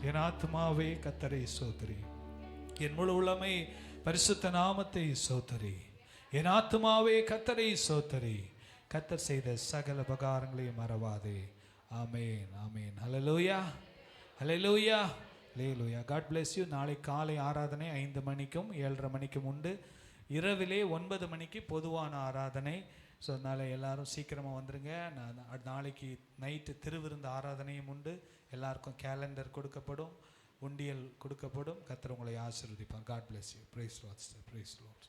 என் ஆத்துமாவே கர்த்தரை ஸ்தோத்திரி, என் முழு உள்ளமே பரிசுத்த நாமத்தை ஸ்தோத்திரி. என் ஆத்துமாவே கர்த்தரை ஸ்தோத்திரி, கர்த்தர் செய்த சகல உபகாரங்களையும் மறவாதே. ஆமென், ஆமென். ஹல்லேலூயா, ஹல்லேலூயா, ஹல்லேலூயா. God bless you. நாளை காலை ஆராதனை 5 மணிக்கும் 7:30 மணிக்கும் உண்டு. இரவிலே 9 மணிக்கு பொதுவான ஆராதனை. ஸோ அதனால் எல்லாரும் சீக்கிரமாக வந்துடுங்க. நாளைக்கு நைட்டு திருவிருந்து ஆராதனையும் உண்டு. எல்லாருக்கும் கேலண்டர் கொடுக்கப்படும், உண்டியல் கொடுக்கப்படும். கர்த்தர் உங்களை ஆசீர்வதிப்பார். God bless you. Praise Lord. Praise Lord.